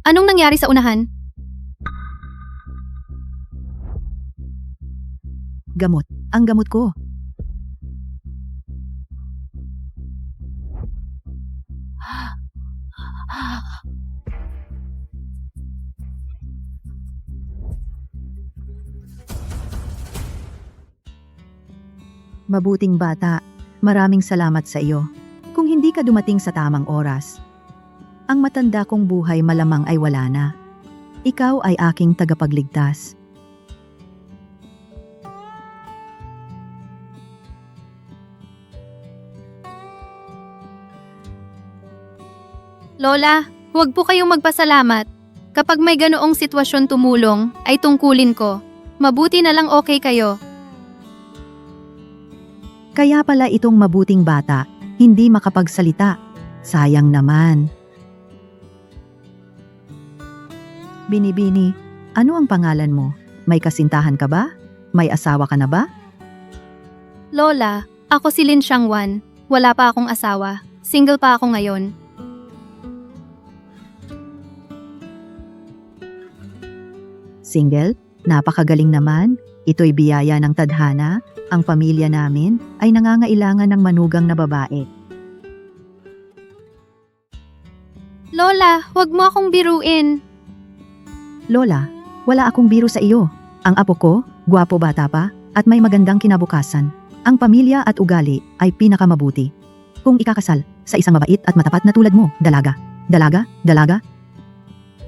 Anong nangyari sa unahan? Gamot. Ang gamot ko. Mabuting bata, maraming salamat sa iyo. Kung hindi ka dumating sa tamang oras, ang matanda kong buhay malamang ay wala na. Ikaw ay aking tagapagligtas. Lola, huwag po kayong magpasalamat. Kapag may ganoong sitwasyon tumulong, ay tungkulin ko. Mabuti na lang okay kayo. Kaya pala itong mabuting bata, hindi makapagsalita. Sayang naman. Binibini, ano ang pangalan mo? May kasintahan ka ba? May asawa ka na ba? Lola, ako si Lin Xiangwan. Wala pa akong asawa. Single pa ako ngayon. Single? Napakagaling naman. Ito'y biyaya ng tadhana. Ang pamilya namin ay nangangailangan ng manugang na babae. Lola, huwag mo akong biruin. Lola, wala akong biro sa iyo. Ang apo ko, gwapo bata pa, at may magandang kinabukasan. Ang pamilya at ugali ay pinakamabuti. Kung ikakasal sa isang mabait at matapat na tulad mo, dalaga. Dalaga, dalaga.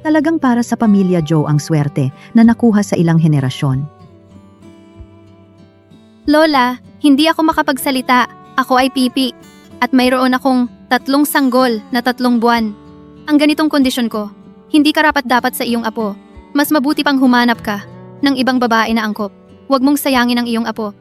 Talagang para sa pamilya Joe ang swerte na nakuha sa ilang henerasyon. Lola, hindi ako makapagsalita. Ako ay pipi. At mayroon akong 3 sanggol na 3 buwan. Ang ganitong kondisyon ko, hindi karapat-dapat sa iyong apo. Mas mabuti pang humanap ka ng ibang babae na angkop. Huwag mong sayangin ang iyong apo.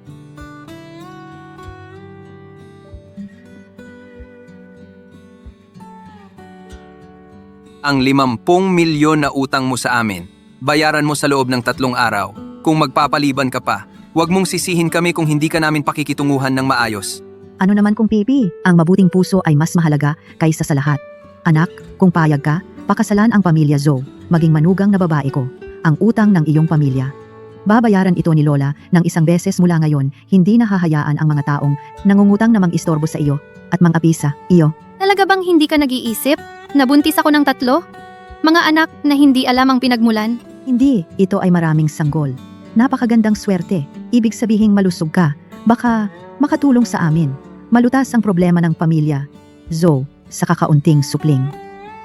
Ang 50 milyon na utang mo sa amin, bayaran mo sa loob ng 3 araw. Kung magpapaliban ka pa, huwag mong sisihin kami kung hindi ka namin pakikitunguhan ng maayos. Ano naman kung pipi, ang mabuting puso ay mas mahalaga kaysa sa lahat. Anak, kung payag ka, pakasalan ang pamilya Zoe, maging manugang na babae ko, ang utang ng iyong pamilya. Babayaran ito ni Lola ng 1 beses mula ngayon, hindi nahahayaan ang mga taong nangungutang na mang-istorbo sa iyo at mang-apisa iyo. Talaga bang hindi ka nag-iisip? Nabuntis ako ng 3? Mga anak na hindi alam ang pinagmulan? Hindi, ito ay maraming sanggol. Napakagandang swerte, ibig sabihing malusog ka, baka makatulong sa amin. Malutas ang problema ng pamilya. Zoe, sa kakaunting supling.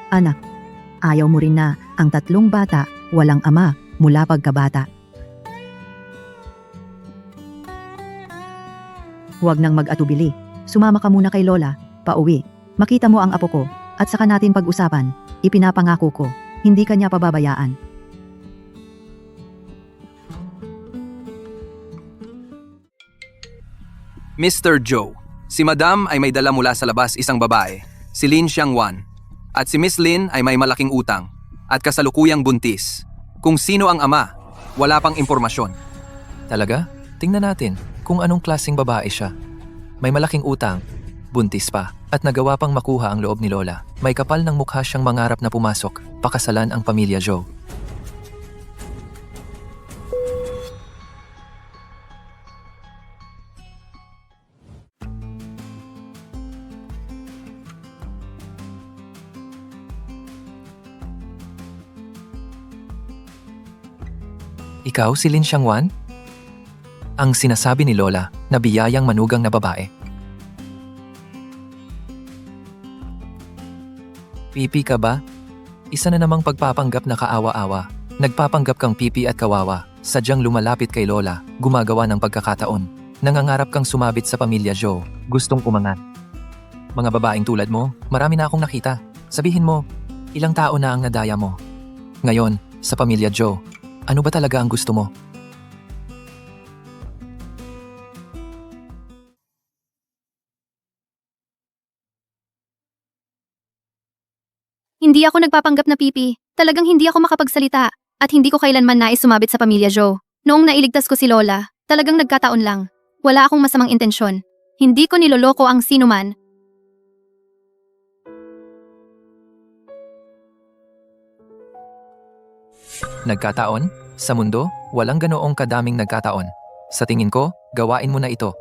Anak, ayaw mo rin na ang 3 bata, walang ama, mula pagkabata. Huwag nang mag-atubili. Sumama ka muna kay Lola, pauwi. Makita mo ang apo ko, at saka natin pag-usapan. Ipinapangako ko, hindi kanya pababayaan. Mr. Joe, si Madam ay may dala mula sa labas isang babae, si Lin Xiangwan. At si Miss Lin ay may malaking utang at kasalukuyang buntis. Kung sino ang ama, wala pang impormasyon. Talaga? Tingnan natin kung anong klaseng babae siya. May malaking utang, buntis pa, at nagawa pang makuha ang loob ni Lola. May kapal ng mukha siyang mangarap na pumasok, pakasalan ang pamilya Joe. Ikaw si Lin Xiangwan? Ang sinasabi ni Lola na biyayang manugang na babae. Pipi ka ba? Isa na namang pagpapanggap na kaawa-awa. Nagpapanggap kang pipi at kawawa. Sadyang lumalapit kay Lola, gumagawa ng pagkakataon. Nangangarap kang sumabit sa pamilya Joe. Gustong umangat. Mga babaeng tulad mo, marami na akong nakita. Sabihin mo, ilang tao na ang nadaya mo. Ngayon, sa pamilya Joe, ano ba talaga ang gusto mo? Hindi ako nagpapanggap na pipi. Talagang hindi ako makapagsalita. At hindi ko kailanman nais sumabit sa pamilya Joe. Noong nailigtas ko si Lola, talagang nagkataon lang. Wala akong masamang intensyon. Hindi ko niloloko ang sinuman. Nagkataon? Sa mundo, walang ganoong kadaming nagkataon. Sa tingin ko, gawain mo na ito.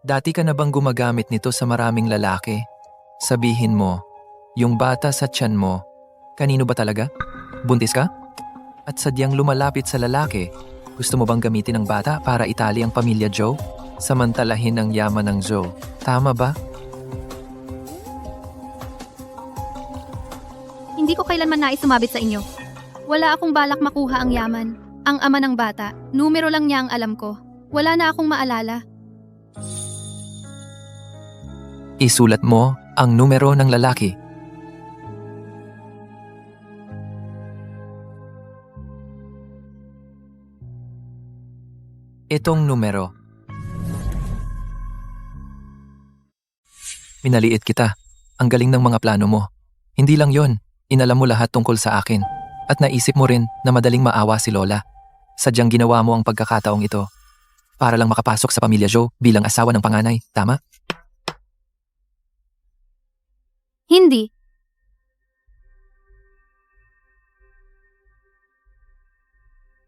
Dati ka na bang gumagamit nito sa maraming lalaki? Sabihin mo, yung bata sa tiyan mo, kanino ba talaga? Buntis ka? At sadyang lumalapit sa lalaki, gusto mo bang gamitin ang bata para itali ang pamilya Joe? Samantalahin ang yaman ng Joe. Tama ba? Hindi ko kailanman nais sumabit sa inyo. Wala akong balak makuha ang yaman. Ang ama ng bata, numero lang niya ang alam ko. Wala na akong maalala. Isulat mo ang numero ng lalaki. Itong numero. Minaliit kita. Ang galing ng mga plano mo. Hindi lang yon, inalam mo lahat tungkol sa akin. At naisip mo rin na madaling maawa si Lola. Sadyang ginawa mo ang pagkakataong ito para lang makapasok sa pamilya Joe bilang asawa ng panganay, tama? Hindi.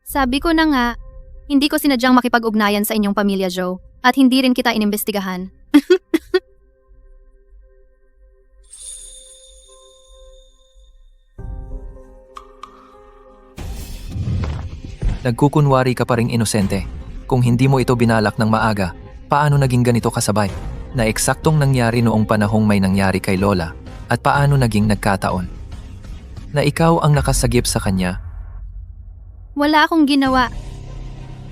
Sabi ko na nga, hindi ko sinadyang makipag-ugnayan sa inyong pamilya, Joe. At hindi rin kita inimbestigahan. Nagkukunwari ka pa ring inosente. Kung hindi mo ito binalak ng maaga, paano naging ganito kasabay? Na eksaktong nangyari noong panahong may nangyari kay Lola at paano naging nagkataon? Na ikaw ang nakasagip sa kanya. Wala akong ginawa.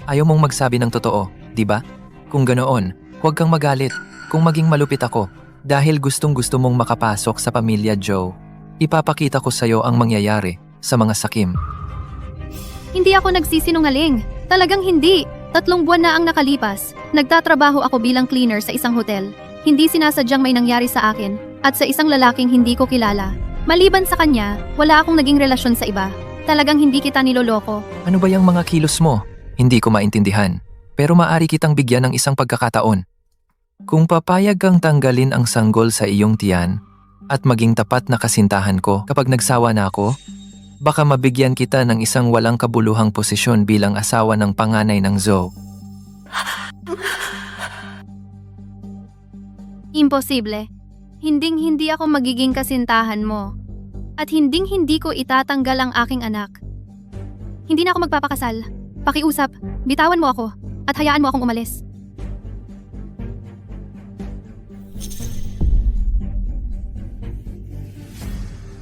Ayaw mong magsabi ng totoo, di ba? Kung ganoon, huwag kang magalit kung maging malupit ako dahil gustong-gusto mong makapasok sa pamilya Joe. Ipapakita ko sa'yo ang mangyayari sa mga sakim. Hindi ako nagsisinungaling. Talagang hindi. 3 buwan na ang nakalipas. Nagtatrabaho ako bilang cleaner sa isang hotel. Hindi sinasadyang may nangyari sa akin at sa isang lalaking hindi ko kilala. Maliban sa kanya, wala akong naging relasyon sa iba. Talagang hindi kita niloloko. Ano ba yung mga kilos mo? Hindi ko maintindihan. Pero maari kitang bigyan ng isang pagkakataon. Kung papayag kang tanggalin ang sanggol sa iyong tiyan at maging tapat na kasintahan ko kapag nagsawa na ako, baka mabigyan kita ng isang walang kabuluhang posisyon bilang asawa ng panganay ng Zoe. Imposible. Hinding-hindi ako magiging kasintahan mo. At hinding-hindi ko itatanggal ang aking anak. Hindi na ako magpapakasal. Pakiusap, bitawan mo ako at hayaan mo akong umalis.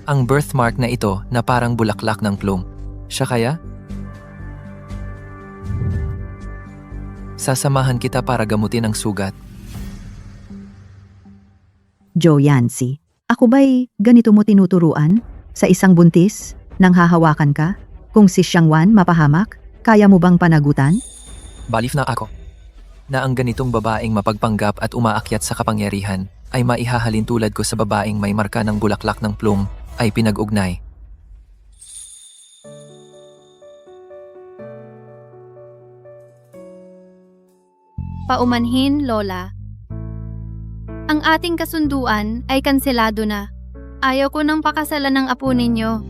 Ang birthmark na ito na parang bulaklak ng plum. Siya kaya? Sasamahan kita para gamutin ang sugat. Joe Yancy, ako ba'y ganito mo tinuturuan? Sa isang buntis, nang hahawakan ka? Kung si Xiangwan mapahamak, kaya mo bang panagutan? Balif na ako. Na ang ganitong babaeng mapagpanggap at umaakyat sa kapangyarihan ay maihahalin tulad ko sa babaeng may marka ng bulaklak ng plum ay pinag-ugnay. Paumanhin, Lola. Ang ating kasunduan ay kanselado na. Ayaw ko nang pakasalan ng apo ninyo.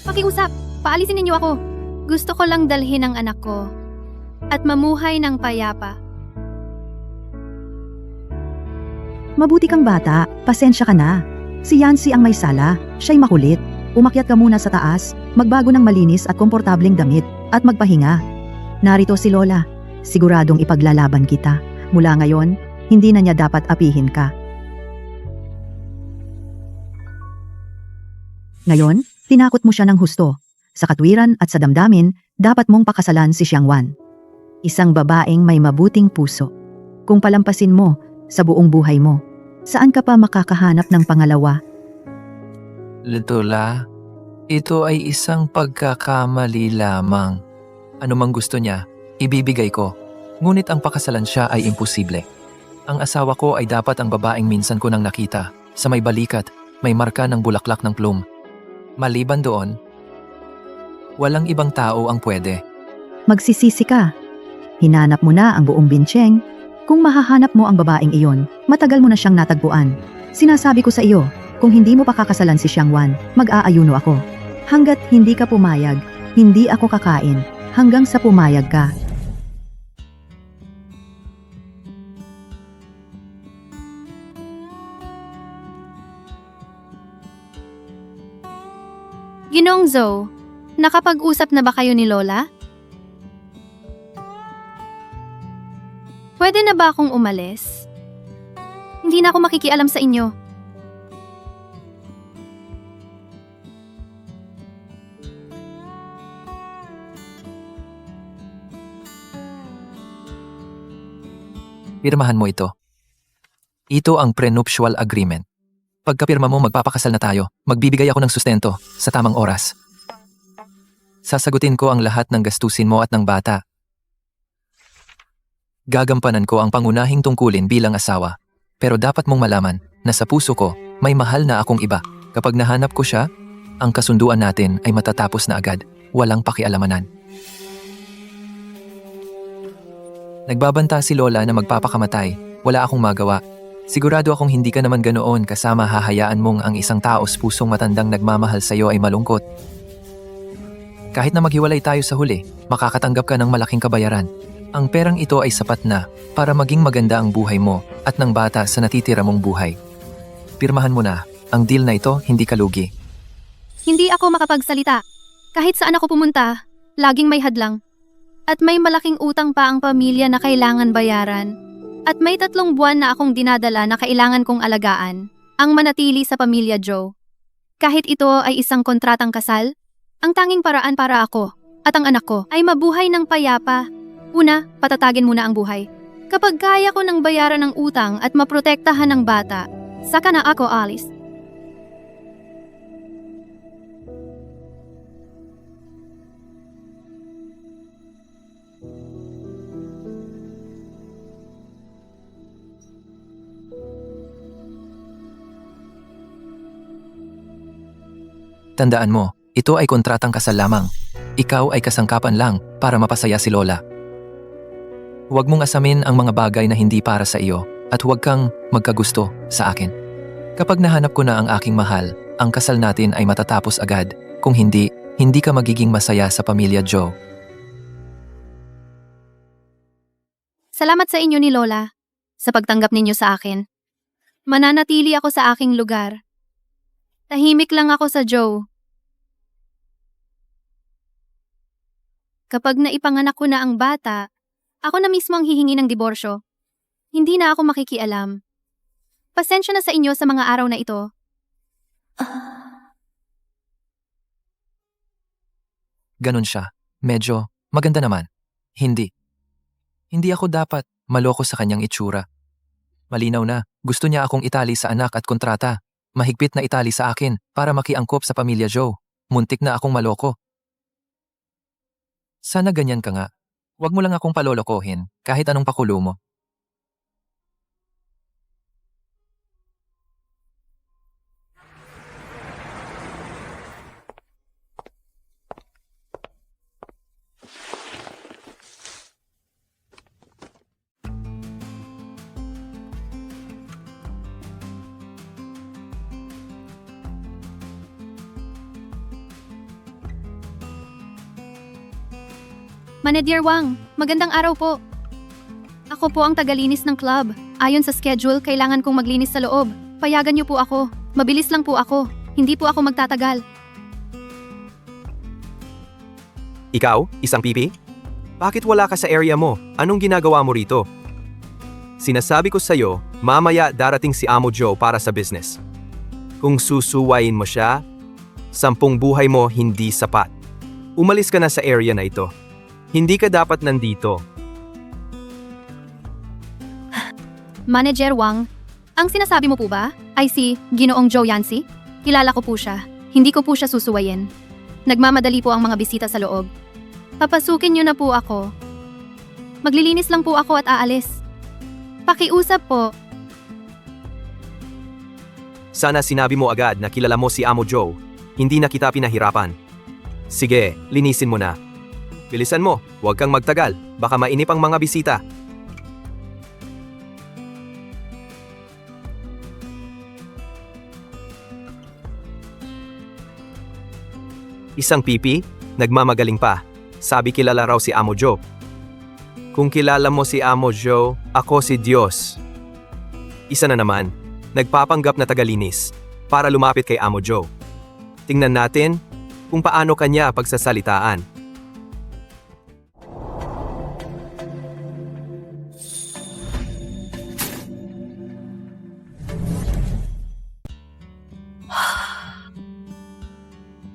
Pakiusap, paalisin ninyo ako. Gusto ko lang dalhin ang anak ko at mamuhay ng payapa. Mabuti kang bata, pasensya ka na. Si Yancy ang may sala, siya'y makulit. Umakyat ka muna sa taas, magbago ng malinis at komportableng damit, at magpahinga. Narito si Lola, siguradong ipaglalaban kita. Mula ngayon, hindi na niya dapat apihin ka. Ngayon, tinakot mo siya ng husto. Sa katwiran at sa damdamin, dapat mong pakasalan si Xiangwan. Isang babaeng may mabuting puso. Kung palampasin mo sa buong buhay mo, saan ka pa makakahanap ng pangalawa? Lola, ito ay isang pagkakamali lamang. Ano mang gusto niya, ibibigay ko. Ngunit ang pakasalan siya ay imposible. Ang asawa ko ay dapat ang babaeng minsan ko nang nakita, sa may balikat, may marka ng bulaklak ng plum. Maliban doon, walang ibang tao ang pwede. Magsisisi ka. Hinanap mo na ang buong Bincheng. Kung mahahanap mo ang babaeng iyon, matagal mo na siyang natagpuan. Sinasabi ko sa iyo, kung hindi mo pakakasalan si Xiangwan, mag-aayuno ako. Hanggat hindi ka pumayag, hindi ako kakain, hanggang sa pumayag ka. Ginoong Zhou, nakapag-usap na ba kayo ni Lola? Pwede na ba akong umalis? Hindi na ako makikialam sa inyo. Pirmahan mo ito. Ito ang prenuptial agreement. Pagkapirma mo, magpapakasal na tayo. Magbibigay ako ng sustento sa tamang oras. Sasagutin ko ang lahat ng gastusin mo at ng bata. Gagampanan ko ang pangunahing tungkulin bilang asawa. Pero dapat mong malaman na sa puso ko, may mahal na akong iba. Kapag nahanap ko siya, ang kasunduan natin ay matatapos na agad. Walang pakialamanan. Nagbabanta si Lola na magpapakamatay. Wala akong magawa. Sigurado akong hindi ka naman ganoon kasama hahayaan mong ang isang taos pusong matandang nagmamahal sa iyo ay malungkot. Kahit na maghiwalay tayo sa huli, makakatanggap ka ng malaking kabayaran. Ang perang ito ay sapat na para maging maganda ang buhay mo at ng bata sa natitira mong buhay. Pirmahan mo na, ang deal na ito hindi ka lugi. Hindi ako makapagsalita. Kahit saan ako pumunta, laging may hadlang. At may malaking utang pa ang pamilya na kailangan bayaran. At may 3 buwan na akong dinadala na kailangan kong alagaan, ang manatili sa pamilya Zhou. Kahit ito ay isang kontratang kasal, ang tanging paraan para ako at ang anak ko ay mabuhay ng payapa. Una, patatagin muna ang buhay. Kapag kaya ko ng bayaran ng utang at maprotektahan ng bata, saka na ako alis. Tandaan mo, ito ay kontratang kasal lamang. Ikaw ay kasangkapan lang para mapasaya si Lola. Huwag mong asamin ang mga bagay na hindi para sa iyo at huwag kang magkagusto sa akin. Kapag nahanap ko na ang aking mahal, ang kasal natin ay matatapos agad. Kung hindi, hindi ka magiging masaya sa pamilya Zhou. Salamat sa inyo ni Lola, sa pagtanggap ninyo sa akin. Mananatili ako sa aking lugar. Tahimik lang ako sa Zhou. Kapag naipanganak ko na ang bata, ako na mismo ang hihingi ng diborsyo. Hindi na ako makikialam. Pasensya na sa inyo sa mga araw na ito. Ganon siya. Medyo maganda naman. Hindi. Hindi ako dapat maloko sa kanyang itsura. Malinaw na, gusto niya akong itali sa anak at kontrata. Mahigpit na itali sa akin para makiangkop sa pamilya Zhou. Muntik na akong maloko. Sana ganyan ka nga. Huwag mo lang akong palolokohin kahit anong pakulo mo. Manager Wang, magandang araw po. Ako po ang tagalinis ng club. Ayon sa schedule, kailangan kong maglinis sa loob. Payagan niyo po ako. Mabilis lang po ako. Hindi po ako magtatagal. Ikaw, isang pipi? Bakit wala ka sa area mo? Anong ginagawa mo rito? Sinasabi ko sa'yo, mamaya darating si Amo Joe para sa business. Kung susuwayin mo siya, 10 buhay mo hindi sapat. Umalis ka na sa area na ito. Hindi ka dapat nandito. Manager Wang, ang sinasabi mo po ba ay si Ginoong Zhou Yancy? Kilala ko po siya. Hindi ko po siya susuwayin. Nagmamadali po ang mga bisita sa loob. Papasukin niyo na po ako. Maglilinis lang po ako at aalis. Pakiusap po. Sana sinabi mo agad na kilala mo si Amo Joe. Hindi na kita pinahirapan. Sige, linisin mo na. Bilisan mo, huwag kang magtagal, baka mainip ang mga bisita. Isang pipi? Nagmamagaling pa. Sabi kilala raw si Amo Joe. Kung kilala mo si Amo Joe, ako si Diyos. Isa na naman, nagpapanggap na tagalinis para lumapit kay Amo Joe. Tingnan natin kung paano kanya pagsasalitaan.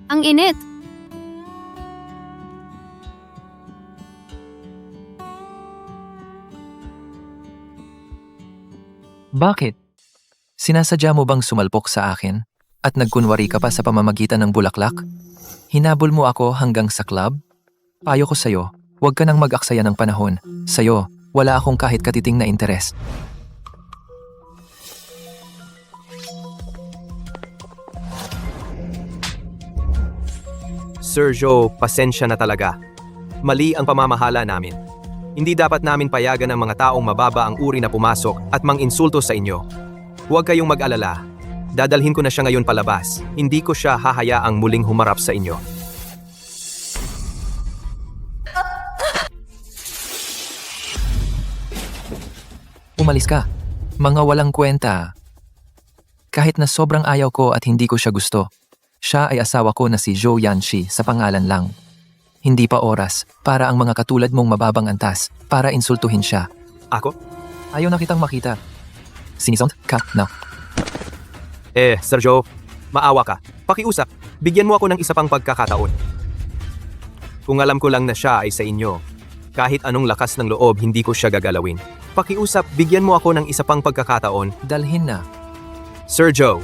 Ang init! Bakit? Sinasadya mo bang sumalpok sa akin? At nagkunwari ka pa sa pamamagitan ng bulaklak? Hinabol mo ako hanggang sa club? Payo ko sa'yo, huwag ka nang mag-aksaya ng panahon. Sa'yo, wala akong kahit katiting na interes. Sir Joe, pasensya na talaga. Mali ang pamamahala namin. Hindi dapat namin payagan ang mga taong mababa ang uri na pumasok at mang-insulto sa inyo. Huwag kayong mag-alala. Dadalhin ko na siya ngayon palabas. Hindi ko siya hahayaang muling humarap sa inyo. Umalis ka. Mga walang kwenta. Kahit na sobrang ayaw ko at hindi ko siya gusto, siya ay asawa ko na si Zhou Yanxi sa pangalan lang. Hindi pa oras para ang mga katulad mong mababang antas para insultuhin siya. Ako? Ayaw na kitang makita. Sinisont ka na. Sir Joe, maawa ka. Pakiusap, bigyan mo ako ng isa pang pagkakataon. Kung alam ko lang na siya ay sa inyo, kahit anong lakas ng loob hindi ko siya gagalawin. Pakiusap, bigyan mo ako ng isa pang pagkakataon. Dalhin na. Sir Joe,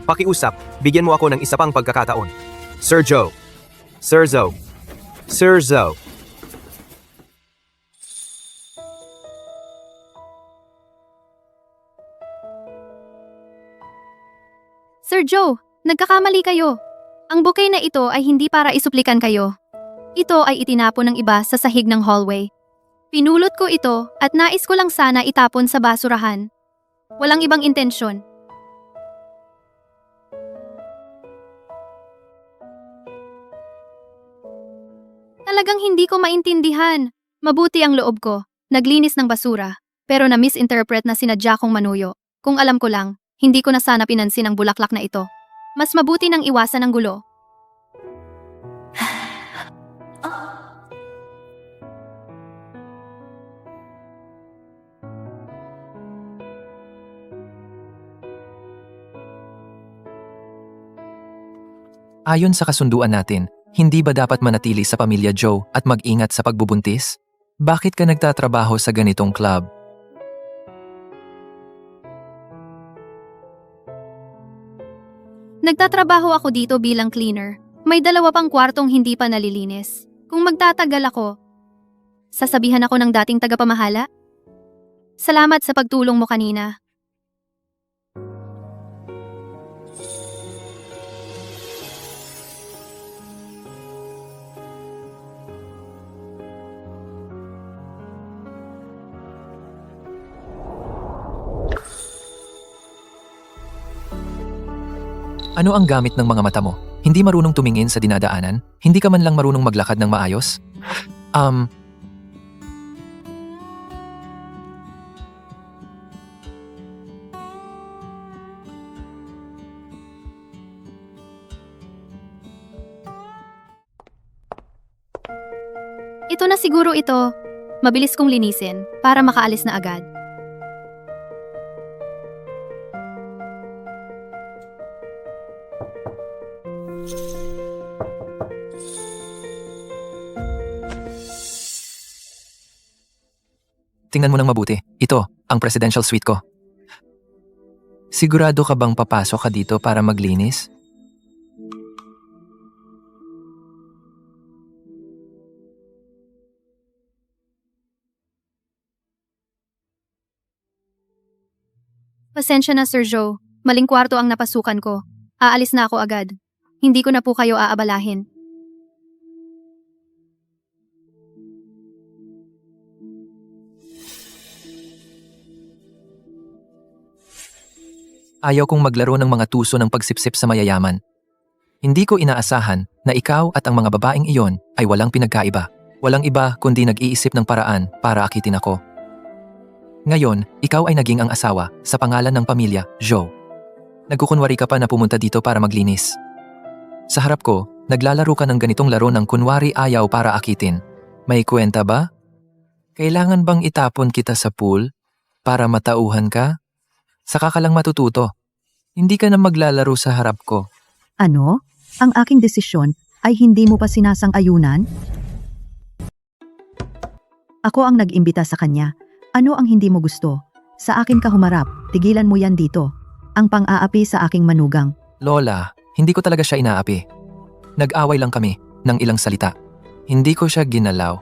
pakiusap, bigyan mo ako ng isa pang pagkakataon. Sir Joe. Sir Joe. Sir Joe. Sir Joe, nagkakamali kayo. Ang bouquet na ito ay hindi para isuplikan kayo. Ito ay itinapon ng iba sa sahig ng hallway. Pinulot ko ito at nais ko lang sana itapon sa basurahan. Walang ibang intensyon. Talagang hindi ko maintindihan. Mabuti ang loob ko. Naglinis ng basura. Pero na-misinterpret na sinadya kong manuyo. Kung alam ko lang, hindi ko na sana pinansin ang bulaklak na ito. Mas mabuti nang iwasan ang gulo. Ayon sa kasunduan natin, hindi ba dapat manatili sa pamilya Joe at mag-ingat sa pagbubuntis? Bakit ka nagtatrabaho sa ganitong club? Nagtatrabaho ako dito bilang cleaner. May 2 pang kwartong hindi pa nalilinis. Kung magtatagal ako, sasabihan ako ng dating tagapamahala? Salamat sa pagtulong mo kanina. Ano ang gamit ng mga mata mo? Hindi marunong tumingin sa dinadaanan? Hindi ka man lang marunong maglakad ng maayos? Ito na siguro ito. Mabilis kong linisin para makaalis na agad. Tingnan mo ng mabuti. Ito, ang presidential suite ko. Sigurado ka bang papasok ka dito para maglinis? Pasensya na, Sir Joe. Maling kwarto ang napasukan ko. Aalis na ako agad. Hindi ko na po kayo aabalahin. Ayaw kong maglaro ng mga tuso ng pagsipsip sa mayayaman. Hindi ko inaasahan na ikaw at ang mga babaeng iyon ay walang pinagkaiba. Walang iba kundi nag-iisip ng paraan para akitin ako. Ngayon, ikaw ay naging ang asawa sa pangalan ng pamilya, Joe. Nagkukunwari ka pa na pumunta dito para maglinis. Sa harap ko, naglalaro ka ng ganitong laro ng kunwari ayaw para akitin. May kwenta ba? Kailangan bang itapon kita sa pool para matauhan ka? Saka ka lang matututo. Hindi ka na maglalaro sa harap ko. Ano? Ang aking desisyon ay hindi mo pa sinasang-ayunan? Ako ang nag-imbita sa kanya. Ano ang hindi mo gusto? Sa akin ka humarap, tigilan mo yan dito. Ang pang-aapi sa aking manugang. Lola, hindi ko talaga siya inaapi. Nag-away lang kami ng ilang salita. Hindi ko siya ginalaw.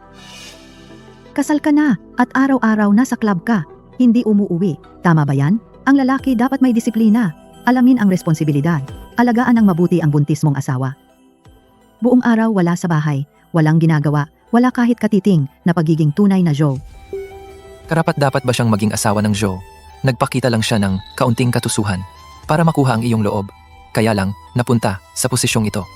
Kasal ka na at araw-araw nasa club ka. Hindi umuuwi. Tama ba yan? Ang lalaki dapat may disiplina. Alamin ang responsibilidad. Alagaan ng mabuti ang buntis mong asawa. Buong araw wala sa bahay, walang ginagawa, wala kahit katiting na pagiging tunay na Joe. Karapat-dapat ba siyang maging asawa ng Joe? Nagpakita lang siya ng kaunting katusuhan para makuha ang iyong loob. Kaya lang, napunta sa posisyong ito.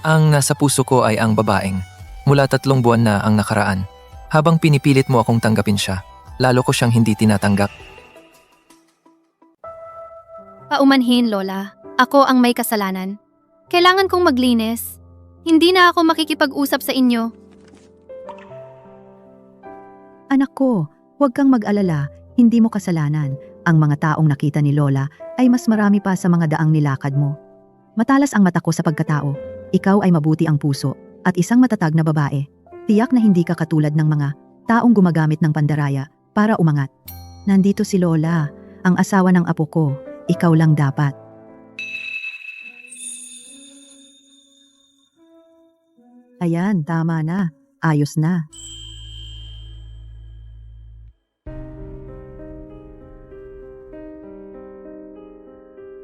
Ang nasa puso ko ay ang babaeng. Mula 3 buwan na ang nakaraan. Habang pinipilit mo akong tanggapin siya, lalo ko siyang hindi tinatanggap. Paumanhin, Lola. Ako ang may kasalanan. Kailangan kong maglinis. Hindi na ako makikipag-usap sa inyo. Anak ko, huwag kang mag-alala, hindi mo kasalanan. Ang mga taong nakita ni Lola ay mas marami pa sa mga daang nilakad mo. Matalas ang mata ko sa pagkatao. Ikaw ay mabuti ang puso at isang matatag na babae. Tiyak na hindi ka katulad ng mga taong gumagamit ng pandaraya para umangat. Nandito si Lola, ang asawa ng apo ko. Ikaw lang dapat. Ayan, tama na. Ayos na.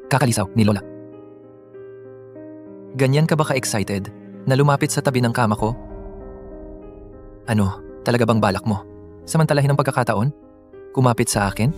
Kakalisaw ni Lola. Ganyan ka ba ka-excited na lumapit sa tabi ng kama ko? Ano, talaga bang balak mo? Samantalahin ang pagkakataon? Kumapit sa akin?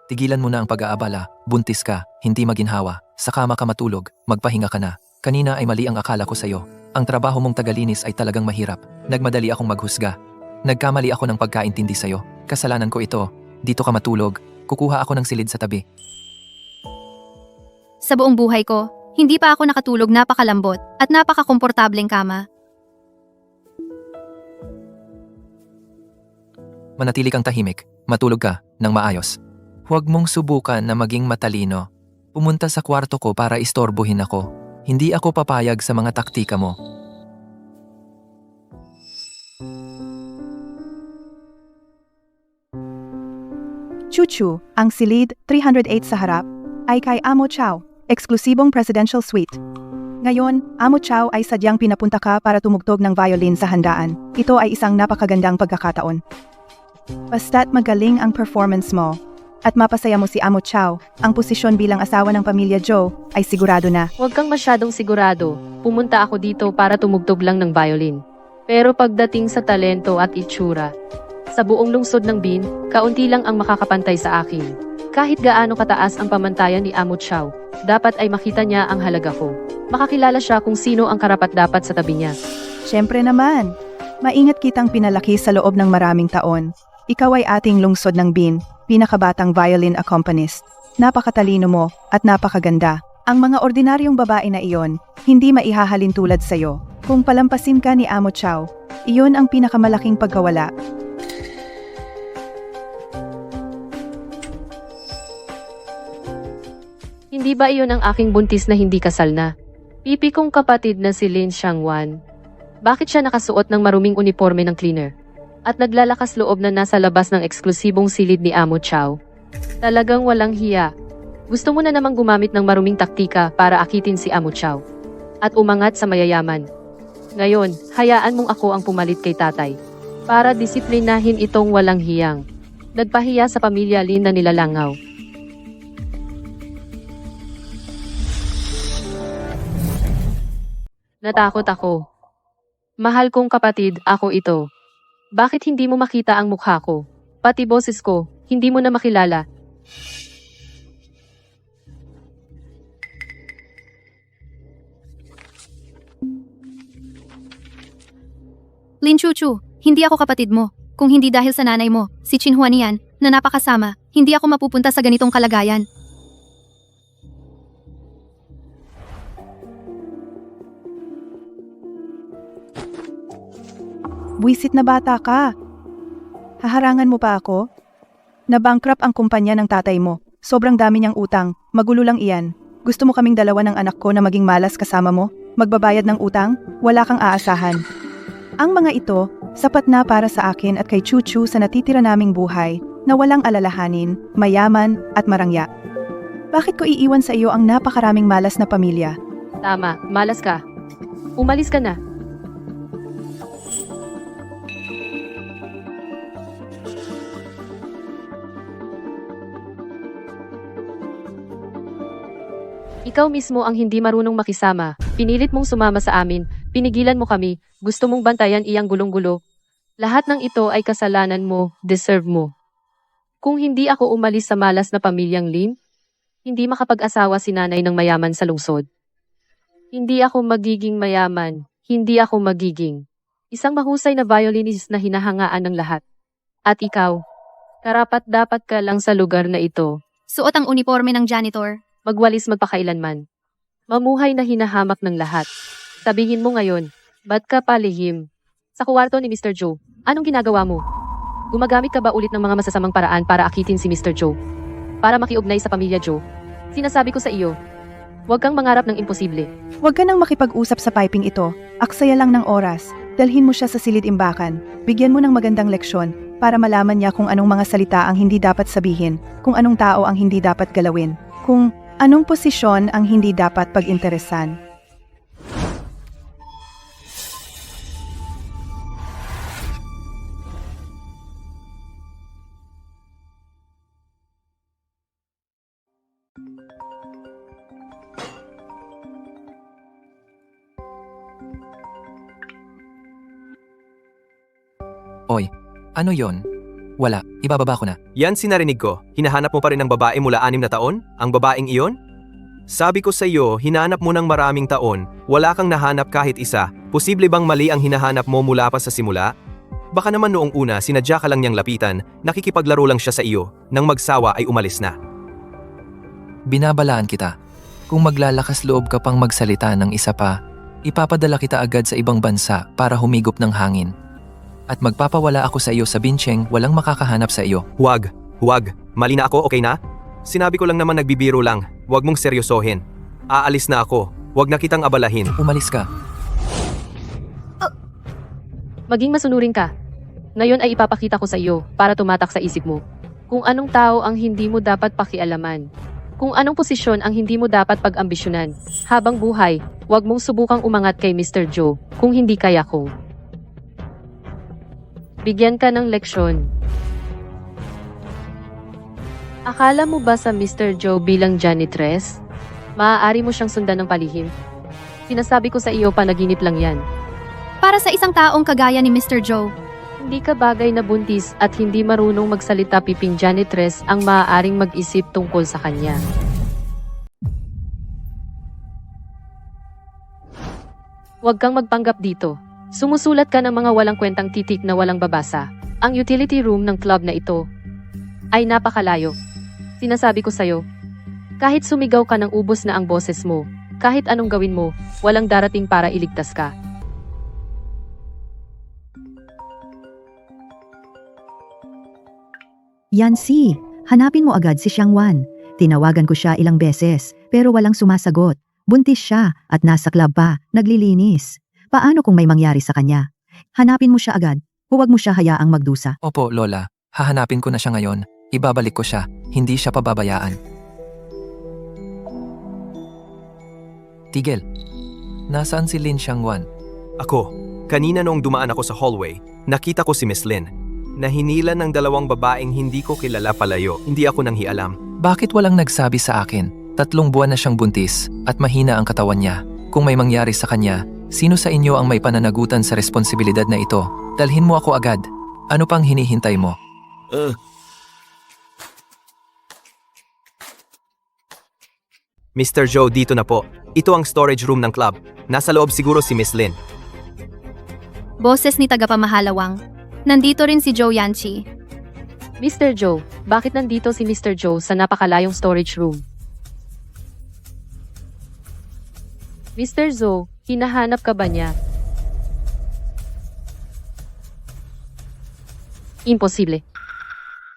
Tigilan mo na ang pag-aabala, buntis ka, hindi maginhawa, sa kama ka matulog, magpahinga ka na. Kanina ay mali ang akala ko sa'yo. Ang trabaho mong tagalinis ay talagang mahirap. Nagmadali akong maghusga. Nagkamali ako ng pagkaintindi sa'yo. Kasalanan ko ito. Dito ka matulog. Kukuha ako ng silid sa tabi. Sa buong buhay ko, hindi pa ako nakatulog napakalambot at napakakomportableng kama. Manatili kang tahimik. Matulog ka ng maayos. Huwag mong subukan na maging matalino. Pumunta sa kwarto ko para istorbohin ako. Hindi ako papayag sa mga taktika mo. Chuchu, ang silid 308 sa harap, ay kay Amo Chow, eksklusibong presidential suite. Ngayon, Amo Chow ay sadyang pinapunta ka para tumugtog ng violin sa handaan. Ito ay isang napakagandang pagkakataon. Basta't magaling ang performance mo, at mapasaya mo si Amo Chow, ang posisyon bilang asawa ng pamilya Joe ay sigurado na. Huwag kang masyadong sigurado. Pumunta ako dito para tumugtog lang ng violin. Pero pagdating sa talento at itsura, sa buong lungsod ng Bin, kaunti lang ang makakapantay sa akin. Kahit gaano kataas ang pamantayan ni Amo Chow, dapat ay makita niya ang halaga ko. Makakilala siya kung sino ang karapat-dapat sa tabi niya. Siyempre naman, maingat kitang pinalaki sa loob ng maraming taon. Ikaw ay ating lungsod ng Bin, pinakabatang violin accompanist. Napakatalino mo at napakaganda. Ang mga ordinaryong babae na iyon, hindi maihahalin tulad sa'yo. Kung palampasin ka ni Amo Chow, iyon ang pinakamalaking pagkawala. Hindi ba iyon ang aking buntis na hindi kasal na? Pipi kong kapatid na si Lin Xiangwan. Bakit siya nakasuot ng maruming uniforme ng cleaner? At naglalakas loob na nasa labas ng eksklusibong silid ni Amo Chow. Talagang walang hiya. Gusto mo na namang gumamit ng maruming taktika para akitin si Amo Chow. At umangat sa mayayaman. Ngayon, hayaan mong ako ang pumalit kay tatay. Para disiplinahin itong walang hiyang. Nagpahiya sa pamilya Lin na nilalangaw. Natakot ako. Mahal kong kapatid, ako ito. Bakit hindi mo makita ang mukha ko? Pati boses ko, hindi mo na makilala. Lin Chuchu, hindi ako kapatid mo. Kung hindi dahil sa nanay mo, si Chin Huanian, na napakasama, hindi ako mapupunta sa ganitong kalagayan. Buwisit na bata ka. Haharangan mo pa ako? Nabankrupt ang kumpanya ng tatay mo. Sobrang dami niyang utang. Magulo lang iyan. Gusto mo kaming dalawa ng anak ko na maging malas kasama mo? Magbabayad ng utang? Wala kang aasahan. Ang mga ito, sapat na para sa akin at kay Chuchu sa natitira naming buhay na walang alalahanin, mayaman at marangya. Bakit ko iiwan sa iyo ang napakaraming malas na pamilya? Tama, malas ka. Umalis ka na. Ikaw mismo ang hindi marunong makisama. Pinilit mong sumama sa amin, pinigilan mo kami, gusto mong bantayan iyang gulong-gulo. Lahat ng ito ay kasalanan mo, deserve mo. Kung hindi ako umalis sa malas na pamilyang Lim, hindi makapag-asawa si nanay ng mayaman sa lungsod. Hindi ako magiging mayaman, hindi ako magiging isang mahusay na violinist na hinahangaan ng lahat. At ikaw, karapat-dapat ka lang sa lugar na ito. Suot ang uniforme ng janitor. Magwalis magpakailanman. Mamuhay na hinahamak ng lahat. Sabihin mo ngayon, ba't ka palihim? Sa kuwarto ni Mr. Joe, anong ginagawa mo? Gumagamit ka ba ulit ng mga masasamang paraan para akitin si Mr. Joe? Para makiugnay sa pamilya Joe? Sinasabi ko sa iyo, huwag kang mangarap ng imposible. Huwag ka nang makipag-usap sa piping ito. Aksaya lang ng oras. Dalhin mo siya sa silid-imbakan. Bigyan mo ng magandang leksyon para malaman niya kung anong mga salita ang hindi dapat sabihin, kung anong tao ang hindi dapat galawin, kung anong posisyon ang hindi dapat pag-interesan. Oy, ano yon? Wala, ibababa ko na. Yan sinarinig ko. Hinahanap mo pa rin ang babae mula 6 na taon? Ang babaeng iyon? Sabi ko sa iyo, hinahanap mo ng maraming taon. Wala kang nahanap kahit isa. Posible bang mali ang hinahanap mo mula pa sa simula? Baka naman noong una, sinadya ka lang niyang lapitan, nakikipaglaro lang siya sa iyo. Nang magsawa ay umalis na. Binabalaan kita. Kung maglalakas loob ka pang magsalita ng isa pa, ipapadala kita agad sa ibang bansa para humigop ng hangin. At magpapawala ako sa iyo sa Bincheng, walang makakahanap sa iyo. Huwag. Mali na ako, okay na? Sinabi ko lang naman nagbibiro lang. Huwag mong seryosohin. Aalis na ako. Huwag na kitang abalahin. Umalis ka. Maging masunurin ka. Ngayon ay ipapakita ko sa iyo para tumatak sa isip mo. Kung anong tao ang hindi mo dapat pakialaman. Kung anong posisyon ang hindi mo dapat pag-ambisyonan. Habang buhay, huwag mong subukang umangat kay Mr. Joe kung hindi kaya ko. Bigyan ka ng leksyon. Akala mo ba sa Mr. Joe bilang janitress? Maaari mo siyang sundan ng palihim? Sinasabi ko sa iyo, panaginip lang yan. Para sa isang taong kagaya ni Mr. Joe, Hindi ka bagay na buntis at hindi marunong magsalita piping janitress ang maaaring mag-isip tungkol sa kanya. Huwag kang magpanggap dito. Sumusulat ka ng mga walang kwentang titik na walang babasa. Ang utility room ng club na ito ay napakalayo. Sinasabi ko sa'yo, kahit sumigaw ka ng ubos na ang boses mo, kahit anong gawin mo, walang darating para iligtas ka. Yancy, hanapin mo agad si Xiang Wan. Tinawagan ko siya ilang beses, pero walang sumasagot. Buntis siya at nasa club pa, naglilinis. Paano kung may mangyari sa kanya? Hanapin mo siya agad. Huwag mo siya hayaang magdusa. Opo, Lola. Hahanapin ko na siya ngayon. Ibabalik ko siya. Hindi siya pababayaan. Tigil. Nasaan si Lin Xiangwan? Ako, kanina noong dumaan ako sa hallway, nakita ko si Miss Lin. Nahinila ng 2 babaeng hindi ko kilala palayo. Hindi ako nanghialam. Bakit walang nagsabi sa akin? 3 buwan na siyang buntis at mahina ang katawan niya. Kung may mangyari sa kanya, Sino sa inyo ang may pananagutan sa responsibilidad na ito? Dalhin mo ako agad. Ano pang hinihintay mo? Mr. Joe, dito na po. Ito ang storage room ng club. Nasa loob siguro si Miss Lin. Boses ni tagapamahalawang. Nandito rin si Joe Yanchi. Mr. Joe, bakit nandito si Mr. Joe sa napakalayong storage room? Mr. Joe, hinahanap ka ba niya? Imposible.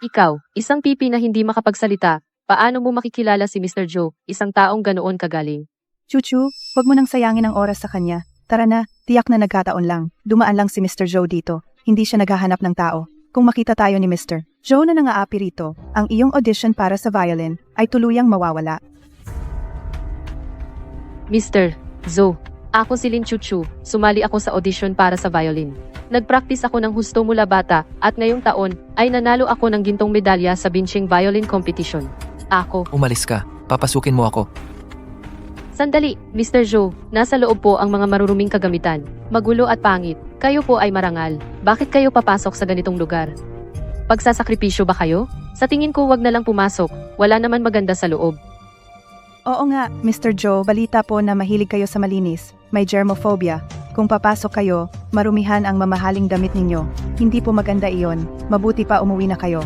Ikaw, isang pipi na hindi makapagsalita, paano mo makikilala si Mr. Joe, isang taong ganoon kagaling? Chuchu, huwag mo nang sayangin ang oras sa kanya. Tara na, tiyak na nagkataon lang. Dumaan lang si Mr. Joe dito. Hindi siya naghahanap ng tao. Kung makita tayo ni Mr. Joe na nangaapi rito, ang iyong audition para sa violin ay tuluyang mawawala. Mr. Joe, ako si Lin Chuchu, sumali ako sa audition para sa violin. Nagpractice ako ng husto mula bata at ngayong taon ay nanalo ako ng gintong medalya sa benching violin competition. Ako. Umalis ka. Papasukin mo ako. Sandali, Mr. Joe, nasa loob po ang mga maruruming kagamitan. Magulo at pangit. Kayo po ay marangal. Bakit kayo papasok sa ganitong lugar? Pagsasakripisyo ba kayo? Sa tingin ko wag na lang pumasok. Wala naman maganda sa loob. Oo nga, Mr. Joe, balita po na mahilig kayo sa malinis. May germophobia. Kung papasok kayo, marumihan ang mamahaling damit ninyo. Hindi po maganda iyon. Mabuti pa umuwi na kayo.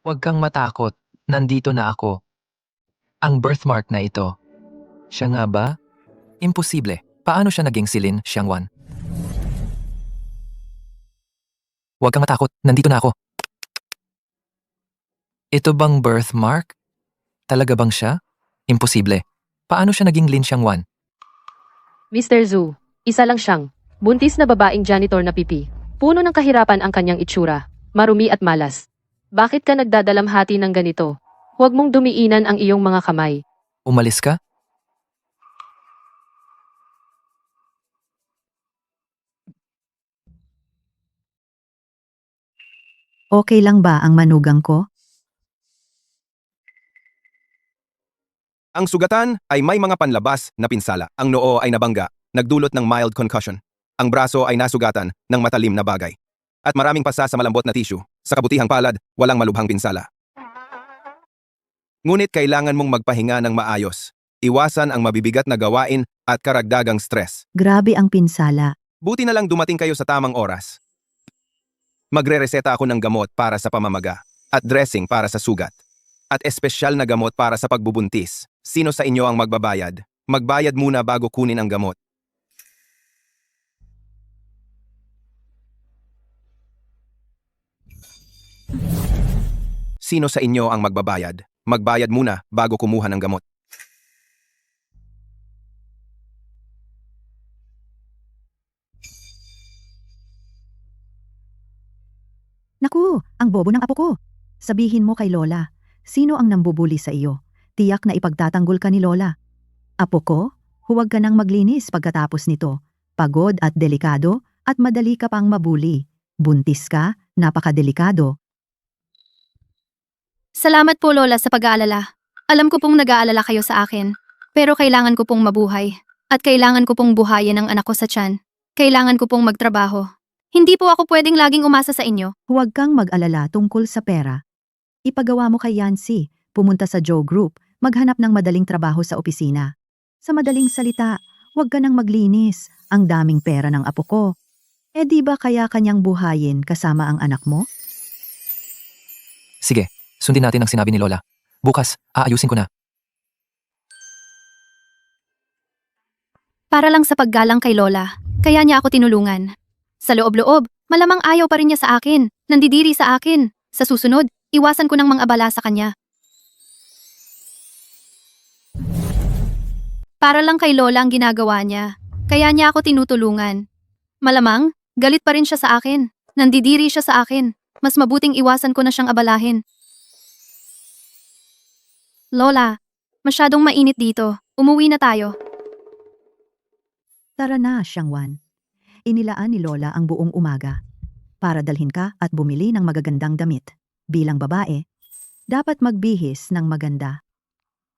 Huwag kang matakot. Nandito na ako. Ang birthmark na ito. Siya nga ba? Imposible. Paano siya naging si Lin Xiangwan? Huwag kang matakot. Nandito na ako. Ito bang birthmark? Talaga bang siya? Imposible. Paano siya naging Lin Xiangwan? Mr. Zhu, isa lang siyang buntis na babaeng janitor na pipi. Puno ng kahirapan ang kanyang itsura, marumi at malas. Bakit ka nagdadalamhati ng ganito? Huwag mong dumiinan ang iyong mga kamay. Umalis ka? Okay lang ba ang manugang ko? Ang sugatan ay may mga panlabas na pinsala. Ang noo ay nabangga, nagdulot ng mild concussion. Ang braso ay nasugatan ng matalim na bagay. At maraming pasa sa malambot na tissue. Sa kabutihang palad, walang malubhang pinsala. Ngunit kailangan mong magpahinga ng maayos. Iwasan ang mabibigat na gawain at karagdagang stress. Grabe ang pinsala. Buti na lang dumating kayo sa tamang oras. Magre-reseta ako ng gamot para sa pamamaga at dressing para sa sugat. At espesyal na gamot para sa pagbubuntis. Sino sa inyo ang magbabayad? Magbayad muna bago kunin ang gamot. Sino sa inyo ang magbabayad? Magbayad muna bago kumuha ng gamot. Naku, ang bobo ng apo ko. Sabihin mo kay Lola, sino ang nambubuli sa iyo? Tiyak na ipagtatanggol ka ni Lola. Apo ko, huwag ka nang maglinis pagkatapos nito. Pagod at delikado at madali ka pang mabuli. Buntis ka, napakadelikado. Salamat po Lola sa pag-aalala. Alam ko pong nag-aalala kayo sa akin. Pero kailangan ko pong mabuhay. At kailangan ko pong buhayin ang anak ko sa tiyan. Kailangan ko pong magtrabaho. Hindi po ako pwedeng laging umasa sa inyo. Huwag kang mag-alala tungkol sa pera. Ipagawa mo kay Yancy, pumunta sa Joe Group, maghanap ng madaling trabaho sa opisina. Sa madaling salita, huwag ka nang maglinis, ang daming pera ng apo ko. Eh di ba kaya kanyang buhayin kasama ang anak mo? Sige, sundin natin ang sinabi ni Lola. Bukas, aayusin ko na. Para lang sa paggalang kay Lola, kaya niya ako tinulungan. Sa loob-loob, malamang ayaw pa rin niya sa akin, nandidiri sa akin. Sa susunod, iwasan ko ng mga abala sa kanya. Para lang kay Lola ang ginagawa niya, kaya niya ako tinutulungan. Malamang, galit pa rin siya sa akin, nandidiri siya sa akin. Mas mabuting iwasan ko na siyang abalahin. Lola, masyadong mainit dito. Umuwi na tayo. Tara na, Xiangwan. Inilaan ni Lola ang buong umaga. para dalhin ka at bumili ng magagandang damit. Bilang babae, dapat magbihis ng maganda.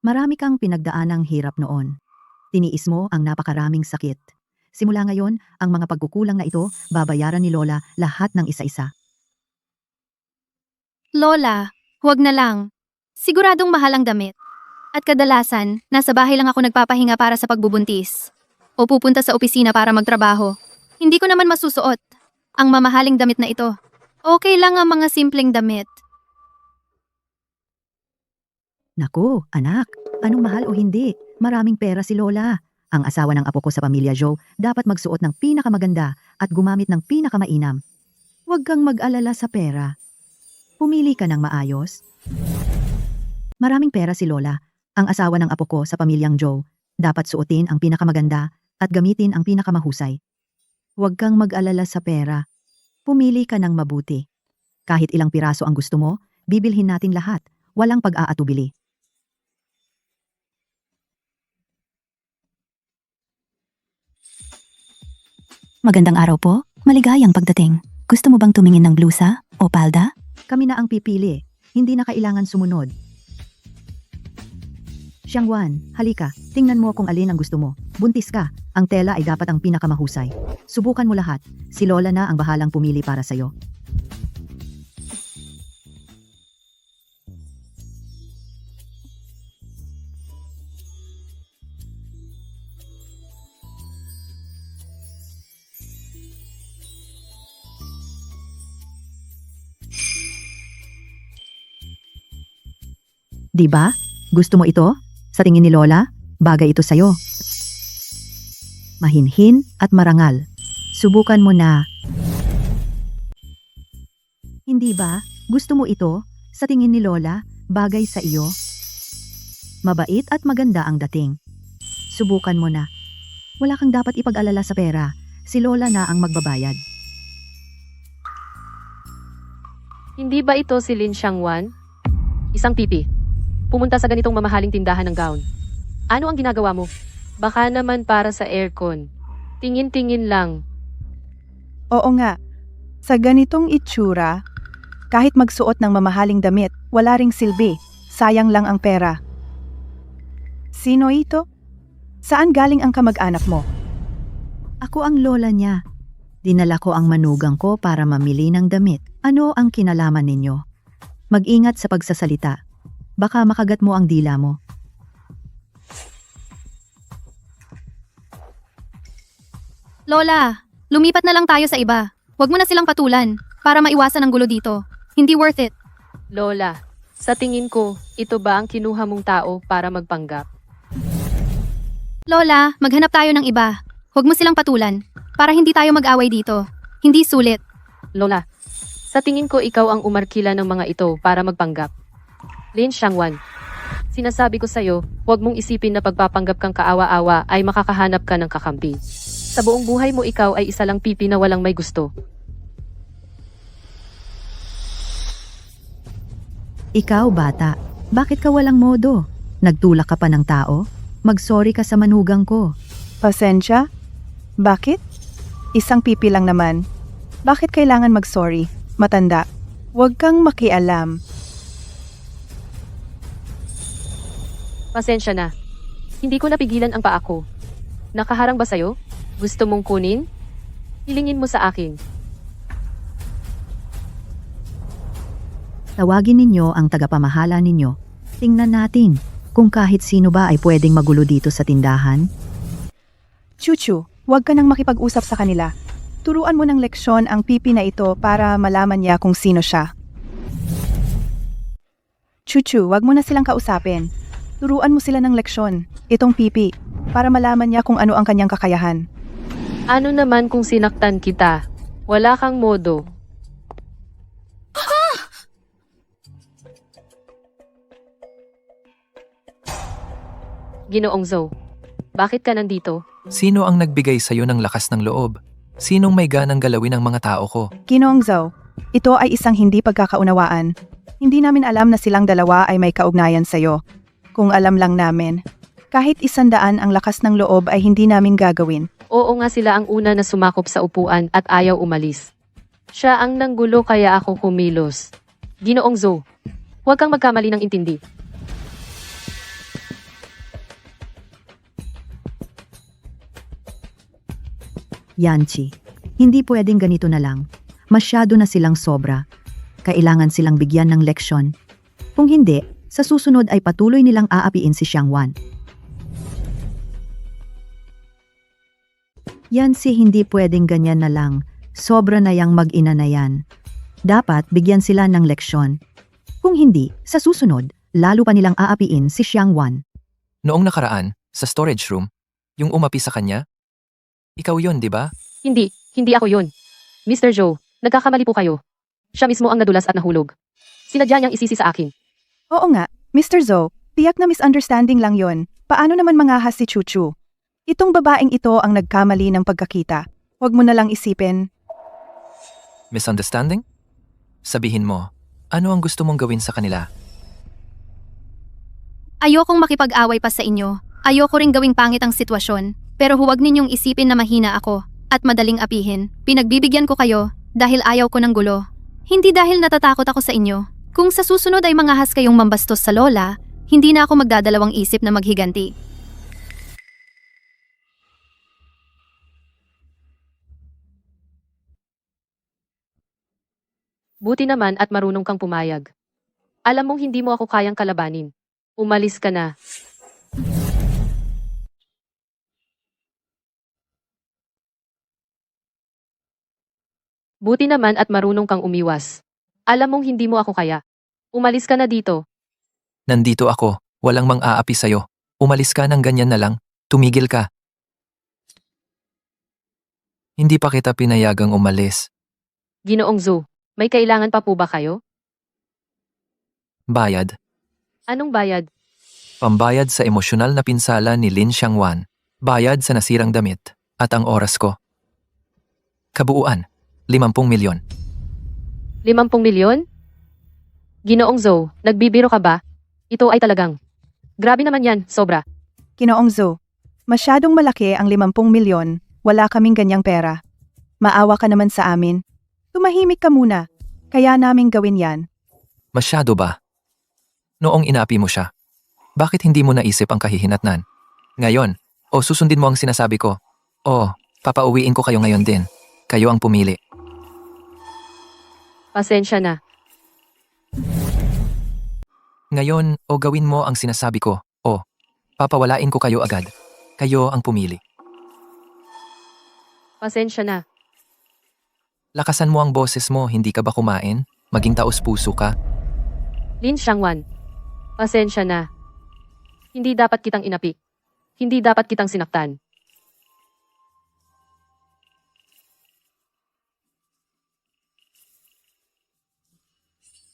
Marami kang pinagdaanang hirap noon. Tiniis mo ang napakaraming sakit. Simula ngayon, ang mga pagkukulang na ito, babayaran ni Lola lahat ng isa-isa. Lola, huwag na lang. Siguradong mahal ang damit. At kadalasan, nasa bahay lang ako nagpapahinga para sa pagbubuntis. O pupunta sa opisina para magtrabaho. Hindi ko naman masusuot ang mamahaling damit na ito. Okay lang ang mga simpleng damit. Naku, anak, anong mahal o hindi? Maraming pera si Lola. Ang asawa ng apo ko sa pamilya Joe dapat magsuot ng pinakamaganda at gumamit ng pinakamainam. Huwag kang mag-alala sa pera. Pumili ka ng maayos. Maraming pera si Lola. Ang asawa ng apo ko sa pamilyang Joe dapat suotin ang pinakamaganda at gamitin ang pinakamahusay. Huwag kang mag-alala sa pera. Pumili ka ng mabuti. Kahit ilang piraso ang gusto mo, bibilhin natin lahat. Walang pag-aatubili. Magandang araw po. Maligayang pagdating. Gusto mo bang tumingin ng blusa o palda? Kami na ang pipili. Hindi na kailangan sumunod. Xiangwan, halika. Tingnan mo kung alin ang gusto mo. Buntis ka. Ang tela ay dapat ang pinakamahusay. Subukan mo lahat. Si Lola na ang bahalang pumili para sa'yo. Di ba? Gusto mo ito? Sa tingin ni Lola, bagay ito sa'yo. Mahinhin at marangal. Subukan mo na. Hindi ba? Gusto mo ito? Sa tingin ni Lola, bagay sa iyo. Mabait at maganda ang dating. Subukan mo na. Wala kang dapat ipag-alala sa pera. Si Lola na ang magbabayad. Hindi ba ito si Lin Xiangwan? Isang pipi. Pumunta sa ganitong mamahaling tindahan ng gown. Ano ang ginagawa mo? Baka naman para sa aircon. Tingin-tingin lang. Oo nga. Sa ganitong itsura, kahit magsuot ng mamahaling damit, wala ring silbi. Sayang lang ang pera. Sino ito? Saan galing ang kamag-anak mo? Ako ang lola niya. Dinala ko ang manugang ko para mamili ng damit. Ano ang kinalaman ninyo? Mag-ingat sa pagsasalita. Baka makagat mo ang dila mo. Lola, lumipat na lang tayo sa iba. Huwag mo na silang patulan para maiwasan ang gulo dito. Hindi worth it. Lola, sa tingin ko, ito ba ang kinuha mong tao para magpanggap? Lola, maghanap tayo ng iba. Huwag mo silang patulan para hindi tayo mag-away dito. Hindi sulit. Lola, sa tingin ko ikaw ang umarkila ng mga ito para magpanggap. Lin Xiangwan, sinasabi ko sa'yo, huwag mong isipin na pagpapanggap kang kaawa-awa ay makakahanap ka ng kakampi. Sa buong buhay mo ikaw ay isa lang pipi na walang may gusto. Ikaw, bata, bakit ka walang modo? Nagtulak ka pa ng tao? Mag-sorry ka sa manugang ko. Pasensya? Bakit? Isang pipi lang naman. Bakit kailangan mag-sorry? Matanda. Huwag kang makialam. Pasensya na. Hindi ko napigilan ang paa ko. Nakaharang ba sa'yo? Gusto mong kunin? Hilingin mo sa akin. Tawagin ninyo ang tagapamahala ninyo. Tingnan natin kung kahit sino ba ay pwedeng magulo dito sa tindahan. Chuchu, huwag ka nang makipag-usap sa kanila. Turuan mo ng leksyon ang pipi na ito para malaman niya kung sino siya. Chuchu, huwag mo na silang kausapin. Turuan mo sila ng leksyon, itong pipi, para malaman niya kung ano ang kanyang kakayahan. Ano naman kung sinaktan kita? Wala kang modo. Ginoong Zhou, bakit ka nandito? Sino ang nagbigay sa'yo ng lakas ng loob? Sinong may ganang galawin ang mga tao ko? Ginoong Zhou, ito ay isang hindi pagkakaunawaan. Hindi namin alam na silang dalawa ay may kaugnayan sa'yo. Kung alam lang namin, kahit 100 ang lakas ng loob ay hindi namin gagawin. Oo nga sila ang una na sumakop sa upuan at ayaw umalis. Siya ang nanggulo kaya ako kumilos. Ginoong Zo, huwag kang magkamali ng intindi. Yanchi, hindi pwedeng ganito na lang. Masyado na silang sobra. Kailangan silang bigyan ng leksyon. Kung hindi, sa susunod ay patuloy nilang aapiin si Xiangwan. Yanchi, hindi pwedeng ganyan na lang. Sobra na yang mag-ina na yan. Dapat bigyan sila ng leksyon. Kung hindi, sa susunod, lalo pa nilang aapiin si Xiangwan. Noong nakaraan, sa storage room, yung umapi sa kanya? Ikaw yon, di ba? Hindi ako yun. Mr. Joe, nagkakamali po kayo. Siya mismo ang nadulas at nahulog. Sinadya niyang isisi sa akin. Oo nga, Mr. Zo, tiyak na misunderstanding lang yon. Paano naman mangahas si Chuchu? Itong babaeng ito ang nagkamali ng pagkakita. Huwag mo na lang isipin. Misunderstanding? Sabihin mo, ano ang gusto mong gawin sa kanila? Ayokong makipag-away pa sa inyo. Ayoko ring gawing pangit ang sitwasyon. Pero huwag ninyong isipin na mahina ako at madaling apihin. Pinagbibigyan ko kayo dahil ayaw ko ng gulo. Hindi dahil natatakot ako sa inyo. Kung sa susunod ay mangahas kayong mambastos sa lola, hindi na ako magdadalawang isip na maghiganti. Buti naman at marunong kang pumayag. Alam mong hindi mo ako kayang kalabanin. Umalis ka na. Buti naman at marunong kang umiwas. Alam mong hindi mo ako kaya. Umalis ka na dito. Nandito ako, walang mang-aapi sa'yo. Umalis ka ng ganyan na lang, tumigil ka. Hindi pa kita pinayagang umalis. Ginoong Zo, may kailangan pa po ba kayo? Bayad. Anong bayad? Pambayad sa emosyonal na pinsala ni Lin Xiangwan. Bayad sa nasirang damit. At ang oras ko. Kabuuan, 50 milyon. 50 milyon? Ginoong Zo, nagbibiro ka ba? Ito ay talagang. Grabe naman yan, sobra. Ginoong Zo, masyadong malaki ang 50 milyon. Wala kaming ganyang pera. Maawa ka naman sa amin. Tumahimik ka muna. Kaya naming gawin yan. Masyado ba? Noong inaapi mo siya, bakit hindi mo naisip ang kahihinatnan? Ngayon, o susundin mo ang sinasabi ko, o papauwiin ko kayo ngayon din. Kayo ang pumili. Pasensya na. Ngayon, o gawin mo ang sinasabi ko, o papawalain ko kayo agad. Kayo ang pumili. Pasensya na. Lakasan mo ang boses mo, hindi ka ba kumain? Maging taos-puso ka? Lin Xiangwan. Pasensya na. Hindi dapat kitang inapi. Hindi dapat kitang sinaktan.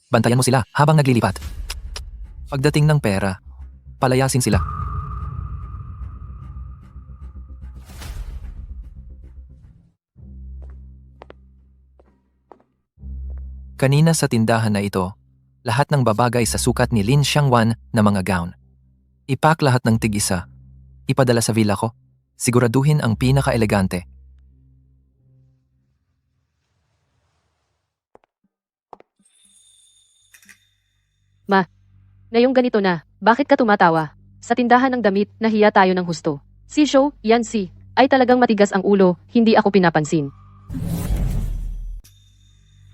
Bantayan mo sila habang naglilipat. Pagdating ng pera, palayasin sila. Kanina sa tindahan na ito, lahat ng babagay sa sukat ni Lin Xiangwan na mga gown. Ipak lahat ng tig-isa. Ipadala sa villa ko. Siguraduhin ang pinaka-elegante. Ngayong ganito na, bakit ka tumatawa? Sa tindahan ng damit, nahiya tayo ng husto. Si Zhou, Yancy, ay talagang matigas ang ulo, hindi ako pinapansin.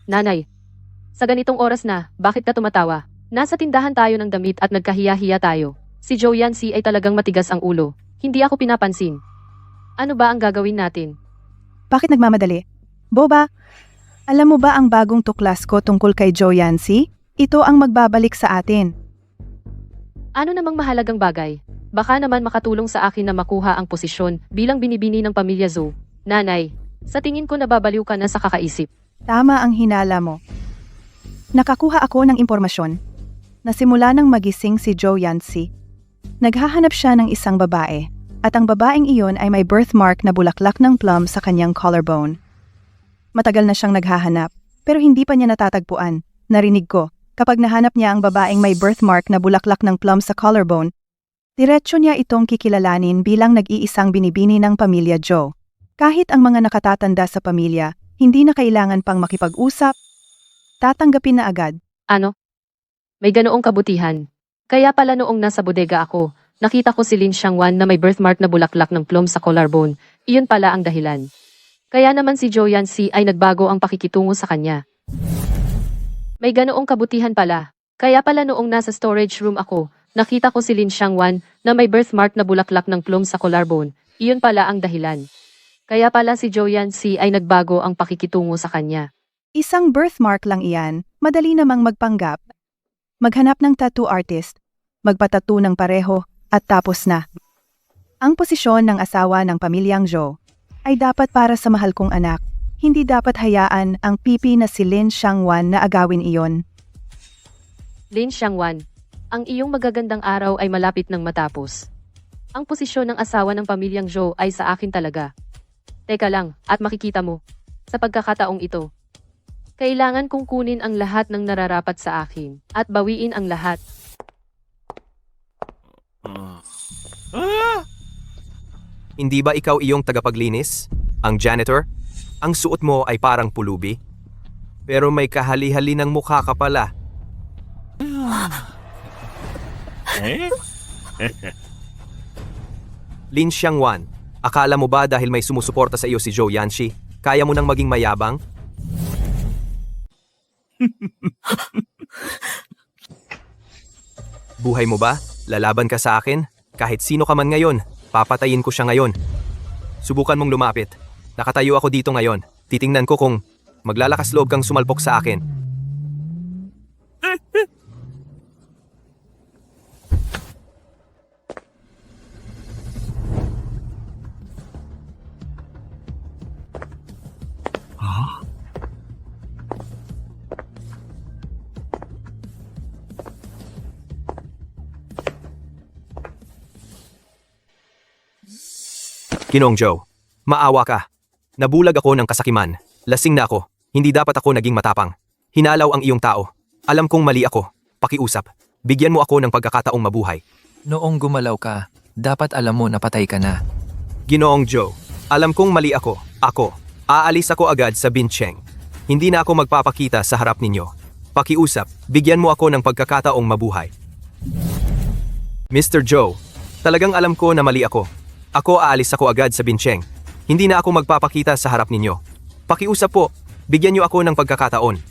Nanay, sa ganitong oras na, bakit ka tumatawa? Nasa tindahan tayo ng damit at nagkahiya-hiya tayo. Si Zhou Yancy ay talagang matigas ang ulo, hindi ako pinapansin. Ano ba ang gagawin natin? Bakit nagmamadali? Boba, alam mo ba ang bagong tuklas ko tungkol kay Joe Yancy? Ito ang magbabalik sa atin. Ano namang mahalagang bagay? Baka naman makatulong sa akin na makuha ang posisyon bilang binibini ng pamilya Zhou. Nanay, sa tingin ko nababaliw ka na sa kakaisip. Tama ang hinala mo. Nakakuha ako ng impormasyon na simula nang magising si Joe Yancy, naghahanap siya ng isang babae at ang babaeng iyon ay may birthmark na bulaklak ng plum sa kanyang collarbone. Matagal na siyang naghahanap pero hindi pa niya natatagpuan. Narinig ko, kapag nahanap niya ang babaeng may birthmark na bulaklak ng plum sa collarbone, diretso niya itong kikilalanin bilang nag-iisang binibini ng pamilya Joe. Kahit ang mga nakatatanda sa pamilya, Hindi na kailangan pang makipag-usap. Tatanggapin na agad. Ano? May ganoong kabutihan. Kaya pala noong nasa bodega ako, nakita ko si Lin Xiangwan na may birthmark na bulaklak ng plum sa collarbone. Iyon pala ang dahilan. Kaya naman si Zhou Yanxi ay nagbago ang pakikitungo sa kanya. May ganoong kabutihan pala. Kaya pala noong nasa storage room ako, nakita ko si Lin Xiangwan na may birthmark na bulaklak ng plum sa collarbone. Iyon pala ang dahilan. Kaya pala si Zhou Yanxi ay nagbago ang pakikitungo sa kanya. Isang birthmark lang iyan, madali namang magpanggap. Maghanap ng tattoo artist, magpatattoo ng pareho, at tapos na. Ang posisyon ng asawa ng pamilyang Zhou ay dapat para sa mahal kong anak. Hindi dapat hayaan ang pipi na si Lin Xiangwan na agawin iyon. Lin Xiangwan, ang iyong magagandang araw ay malapit ng matapos. Ang posisyon ng asawa ng pamilyang Zhou ay sa akin talaga. Teka lang, at makikita mo. Sa pagkakataong ito, kailangan kong kunin ang lahat ng nararapat sa akin at bawiin ang lahat. Hindi ba ikaw iyong tagapaglinis? Ang janitor? Ang suot mo ay parang pulubi? Pero may kahali-hali ng mukha ka pala. Lin Xiangwan, akala mo ba dahil may sumusuporta sa iyo si Zhou Yanxi, kaya mo nang maging mayabang? Buhay mo ba? Lalaban ka sa akin? Kahit sino ka man ngayon, papatayin ko siya ngayon. Subukan mong lumapit. Nakatayo ako dito ngayon. Titingnan ko kung maglalakas loob kang sumalpok sa akin. Ginoong Joe, maawa ka. Nabulag ako ng kasakiman. Lasing na ako. Hindi dapat ako naging matapang. Hinalaw ang iyong tao. Alam kong mali ako. Pakiusap. Bigyan mo ako ng pagkakataong mabuhay. Noong gumalaw ka, dapat alam mo na patay ka na. Ginoong Joe, alam kong mali ako. Aalis ako agad sa Bincheng. Hindi na ako magpapakita sa harap ninyo. Pakiusap, bigyan mo ako ng pagkakataong mabuhay. Mr. Joe, talagang alam ko na mali ako. Aalis ako agad sa Bincheng. Hindi na ako magpapakita sa harap ninyo. Pakiusap po, bigyan niyo ako ng pagkakataon.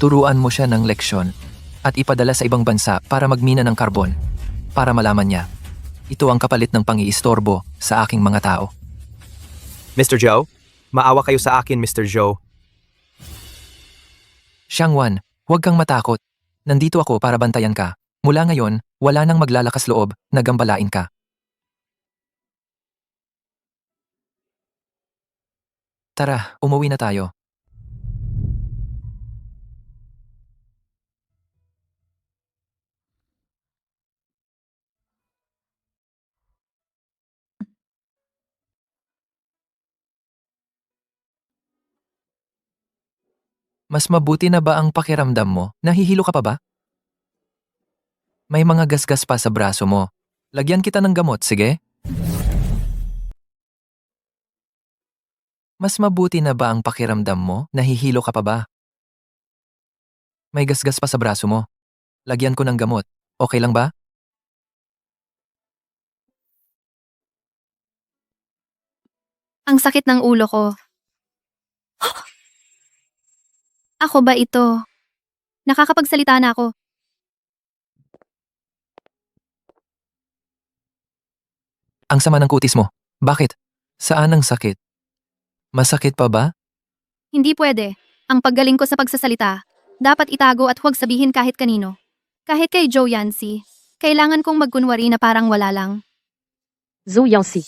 Turuan mo siya ng leksyon at ipadala sa ibang bansa para magmina ng karbon. Para malaman niya, ito ang kapalit ng pangiistorbo sa aking mga tao. Mr. Joe, maawa kayo sa akin, Mr. Joe. Xiangwan, huwag kang matakot. Nandito ako para bantayan ka. Mula ngayon, wala nang maglalakas loob na gambalain ka. Tara, umuwi na tayo. Mas mabuti na ba ang pakiramdam mo? Nahihilo ka pa ba? May mga gasgas pa sa braso mo. Lagyan kita ng gamot, sige? Mas mabuti na ba ang pakiramdam mo? Nahihilo ka pa ba? May gasgas pa sa braso mo. Lagyan ko ng gamot. Okay lang ba? Ang sakit ng ulo ko. Ako ba ito? Nakakapagsalita na ako. Ang sama ng kutis mo. Bakit? Saan ang sakit? Masakit pa ba? Hindi pwede. Ang paggaling ko sa pagsasalita, dapat itago at huwag sabihin kahit kanino. Kahit kay Zhou Yanxi, kailangan kong magkunwari na parang wala lang. Zhou Yanxi.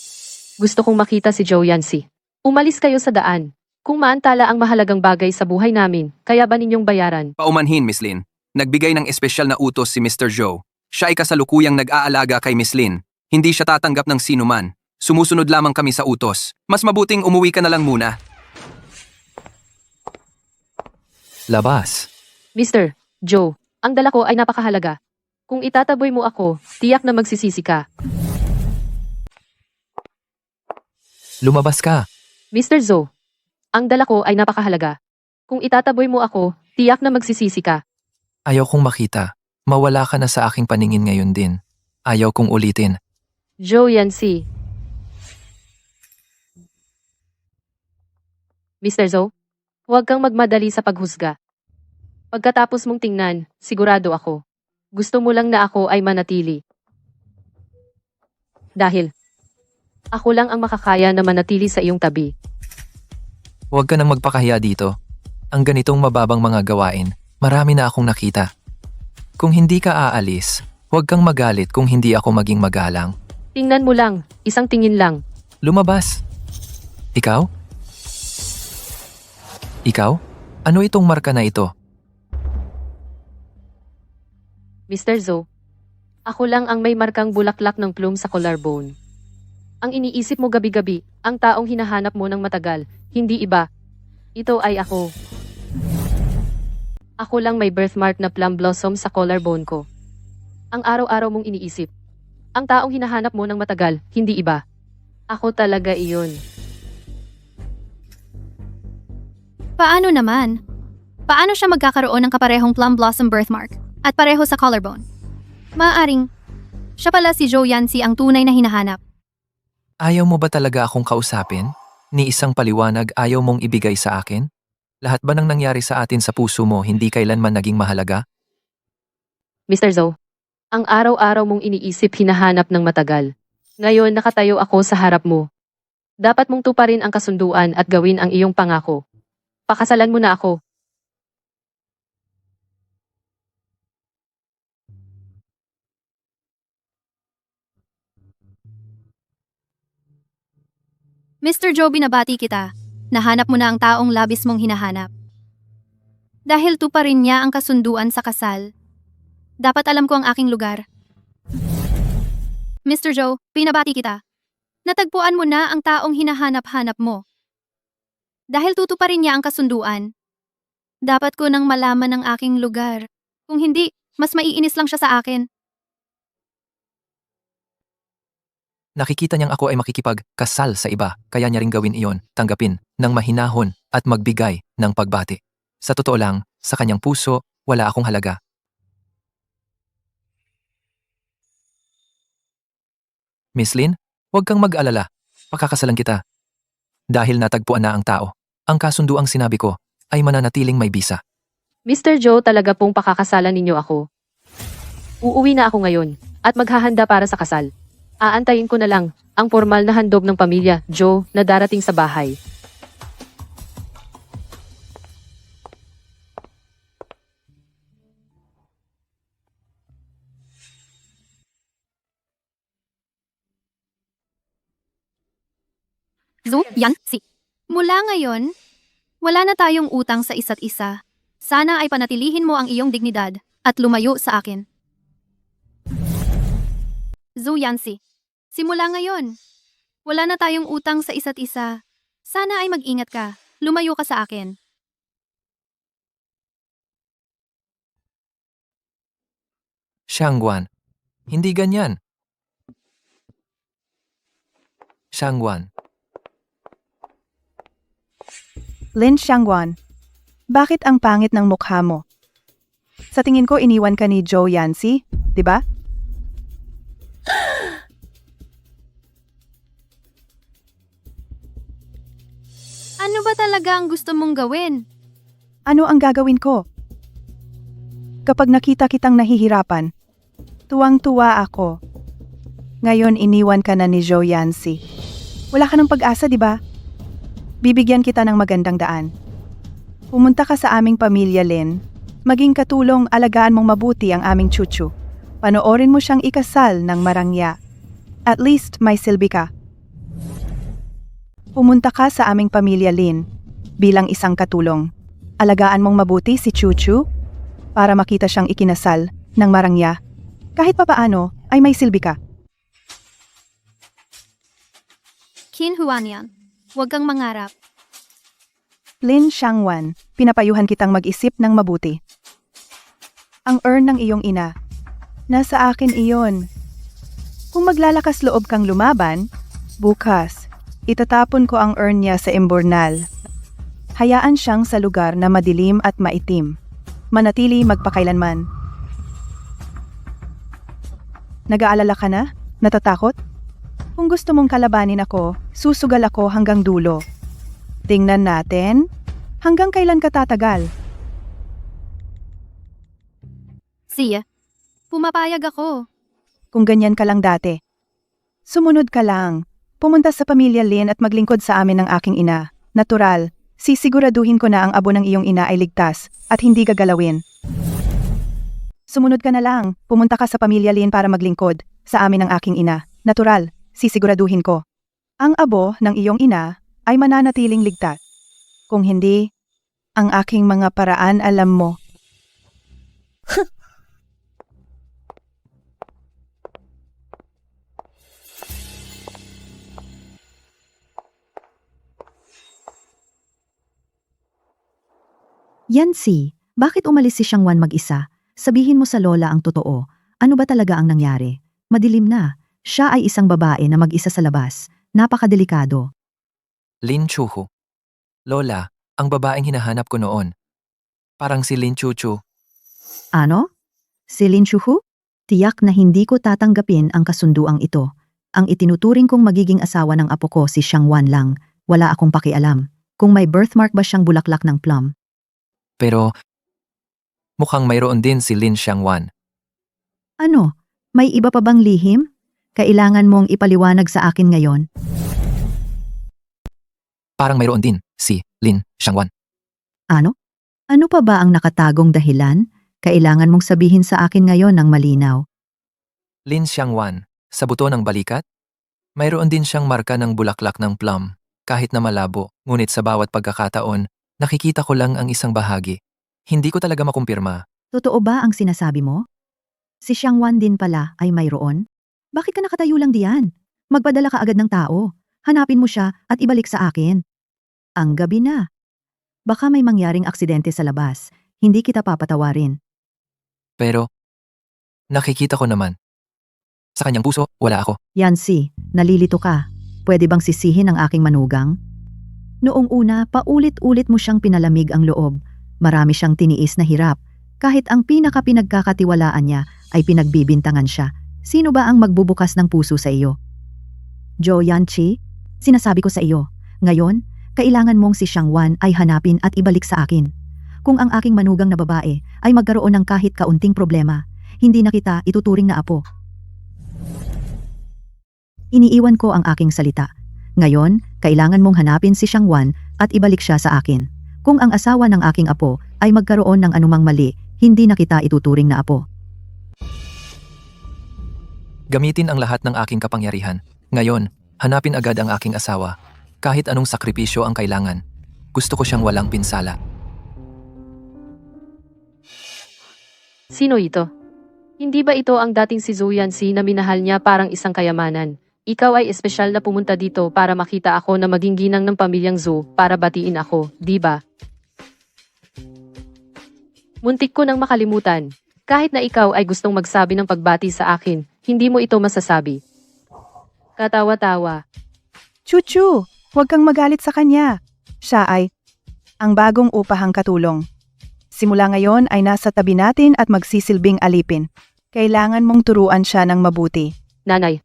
Gusto kong makita si Zhou Yanxi. Umalis kayo sa daan. Kung maantala ang mahalagang bagay sa buhay namin, kaya ba ninyong bayaran? Paumanhin, Miss Lin. Nagbigay ng espesyal na utos si Mr. Joe. Siya ay kasalukuyang nag-aalaga kay Miss Lin. Hindi siya tatanggap ng sinuman. Sumusunod lamang kami sa utos. Mas mabuting umuwi ka na lang muna. Labas. Mr. Joe, ang dala ko ay napakahalaga. Kung itataboy mo ako, tiyak na magsisisi ka. Lumabas ka. Mr. Zhou, ang dala ko ay napakahalaga. Kung itataboy mo ako, tiyak na magsisisi ka. Ayaw kong makita. Mawala ka na sa aking paningin ngayon din. Ayaw kong ulitin. Zhou Yanxi. Mr. Zhou, huwag kang magmadali sa paghusga. Pagkatapos mong tingnan, sigurado ako. Gusto mo lang na ako ay manatili. Dahil, ako lang ang makakaya na manatili sa iyong tabi. Huwag ka nang magpakahiya dito. Ang ganitong mababang mga gawain, marami na akong nakita. Kung hindi ka aalis, huwag kang magalit kung hindi ako maging magalang. Tingnan mo lang, isang tingin lang. Lumabas. Ikaw? Ikaw? Ano itong marka na ito? Mr. Zhou, ako lang ang may markang bulaklak ng plume sa collarbone. Ang iniisip mo gabi-gabi, ang taong hinahanap mo ng matagal, hindi iba. Ito ay ako. Ako lang may birthmark na plum blossom sa collarbone ko. Ang araw-araw mong iniisip. Ang taong hinahanap mo ng matagal, hindi iba. Ako talaga iyon. Paano naman? Paano siya magkakaroon ng kaparehong plum blossom birthmark at pareho sa collarbone? Maaring, siya pala si Zhou Yanxi ang tunay na hinahanap. Ayaw mo ba talaga akong kausapin? Ni isang paliwanag ayaw mong ibigay sa akin? Lahat ba ng nangyari sa atin sa puso mo hindi kailanman naging mahalaga? Mr. Zhou, ang araw-araw mong iniisip hinahanap ng matagal. Ngayon nakatayo ako sa harap mo. Dapat mong tuparin ang kasunduan at gawin ang iyong pangako. Pakasalan mo na ako. Mr. Zhou, binabati kita. Nahanap mo na ang taong labis mong hinahanap. Dahil tuparin niya ang kasunduan sa kasal, dapat alam ko ang aking lugar. Mr. Zhou, binabati kita. Natagpuan mo na ang taong hinahanap-hanap mo. Dahil tutuparin niya ang kasunduan, dapat ko nang malaman ang aking lugar. Kung hindi, mas maiinis lang siya sa akin. Nakikita niyang ako ay makikipagkasal sa iba, kaya niya ring gawin iyon, tanggapin, ng mahinahon at magbigay ng pagbati. Sa totoo lang, sa kanyang puso, wala akong halaga. Miss Lin, huwag kang mag-alala. Pakakasalan kita. Dahil natagpuan na ang tao, ang kasunduang sinabi ko ay mananatiling may bisa. Mr. Zhou, talaga pong pakakasalan ninyo ako. Uuwi na ako ngayon at maghahanda para sa kasal. Aantayin ko na lang ang formal na handog ng pamilya Zhou na darating sa bahay. Zhou Yanxi. Mula ngayon, wala na tayong utang sa isa't isa. Sana ay panatilihin mo ang iyong dignidad at lumayo sa akin. Zhou Yanxi. Simula ngayon, wala na tayong utang sa isa't isa. Sana ay mag-ingat ka. Lumayo ka sa akin. Xiangguan. Hindi ganyan. Xiangguan. Lin Xiangguan, bakit ang pangit ng mukha mo? Sa tingin ko iniwan ka ni Zhou Yanxi, di ba? Ano ba talaga ang gusto mong gawin? Ano ang gagawin ko? Kapag nakita kitang nahihirapan, tuwang-tuwa ako. Ngayon iniwan ka na ni Zhou Yanxi. Wala ka ng pag-asa, di ba? Bibigyan kita ng magandang daan. Pumunta ka sa aming pamilya, Lin. Maging katulong, alagaan mong mabuti ang aming chuchu. Panoorin mo siyang ikasal ng marangya. At least may silbi ka. Pumunta ka sa aming pamilya, Lin, bilang isang katulong. Alagaan mong mabuti si Chuchu para makita siyang ikinasal ng marangya. Kahit papaano ay may silbi ka. Qin Huanian, huwag kang mangarap. Lin Xiangguan, pinapayuhan kitang mag-isip ng mabuti. Ang urn ng iyong ina, nasa akin iyon. Kung maglalakas loob kang lumaban, bukas, Itatapon ko ang urn niya sa imburnal. Hayaan siyang sa lugar na madilim at maitim. Manatili magpakailanman. Nag-aalala ka na? Natatakot? Kung gusto mong kalabanin ako, susugal ako hanggang dulo. Tingnan natin, hanggang kailan ka tatagal? Siya, pumapayag ako. Kung ganyan ka lang dati. Sumunod ka lang. Pumunta sa pamilya Lin at maglingkod sa amin ng aking ina. Natural, sisiguraduhin ko na ang abo ng iyong ina ay ligtas at hindi gagalawin. Sumunod ka na lang. Pumunta ka sa pamilya Lin para maglingkod sa amin ng aking ina. Natural, sisiguraduhin ko. Ang abo ng iyong ina ay mananatiling ligtas. Kung hindi, ang aking mga paraan alam mo. Yancy, bakit umalis si Xiangwan mag-isa? Sabihin mo sa lola ang totoo. Ano ba talaga ang nangyari? Madilim na. Siya ay isang babae na mag-isa sa labas. Napakadelikado. Lin Chuhu. Lola, ang babaeng hinahanap ko noon. Parang si Lin Chuchu. Ano? Si Lin Chuhu? Tiyak na hindi ko tatanggapin ang kasunduang ito. Ang itinuturing kong magiging asawa ng apo ko si Xiangwan lang. Wala akong pakialam. Kung may birthmark ba siyang bulaklak ng plum. Pero, mukhang mayroon din si Lin Xiangwan. Ano? May iba pa bang lihim? Kailangan mong ipaliwanag sa akin ngayon. Parang mayroon din si Lin Xiangwan. Ano? Ano pa ba ang nakatagong dahilan? Kailangan mong sabihin sa akin ngayon ng malinaw. Lin Xiangwan, sa buto ng balikat? Mayroon din siyang marka ng bulaklak ng plum, kahit na malabo, ngunit sa bawat pagkakataon, nakikita ko lang ang isang bahagi. Hindi ko talaga makumpirma. Totoo ba ang sinasabi mo? Si Xiangwan din pala ay mayroon? Bakit ka nakatayo lang diyan? Magpadala ka agad ng tao. Hanapin mo siya at ibalik sa akin. Ang gabi na. Baka may mangyaring aksidente sa labas. Hindi kita papatawarin. Pero, nakikita ko naman. Sa kanyang puso, wala ako. Yancy, nalilito ka. Pwede bang sisihin ang aking manugang? Noong una, paulit-ulit mo siyang pinalamig ang loob. Marami siyang tiniis na hirap. Kahit ang pinaka-pinagkakatiwalaan niya ay pinagbibintangan siya. Sino ba ang magbubukas ng puso sa iyo? Jo Yanchi, sinasabi ko sa iyo, ngayon, kailangan mong si Xiangwan ay hanapin at ibalik sa akin. Kung ang aking manugang na babae ay magkaroon ng kahit kaunting problema, hindi na kita ituturing na apo. Iniiwan ko ang aking salita. Ngayon, kailangan mong hanapin si Xiangwan at ibalik siya sa akin. Kung ang asawa ng aking apo ay magkaroon ng anumang mali, hindi na kita ituturing na apo. Gamitin ang lahat ng aking kapangyarihan. Ngayon, hanapin agad ang aking asawa. Kahit anong sakripisyo ang kailangan. Gusto ko siyang walang pinsala. Sino ito? Hindi ba ito ang dating si Zhou Yanxi na minahal niya parang isang kayamanan? Ikaw ay espesyal na pumunta dito para makita ako na maging ginang ng pamilyang Zhou para batiin ako, di ba? Muntik ko nang makalimutan. Kahit na ikaw ay gustong magsabi ng pagbati sa akin, hindi mo ito masasabi. Katawa-tawa. Chuchu, huwag kang magalit sa kanya. Siya ay ang bagong upahang katulong. Simula ngayon ay nasa tabi natin at magsisilbing alipin. Kailangan mong turuan siya ng mabuti. Nanay,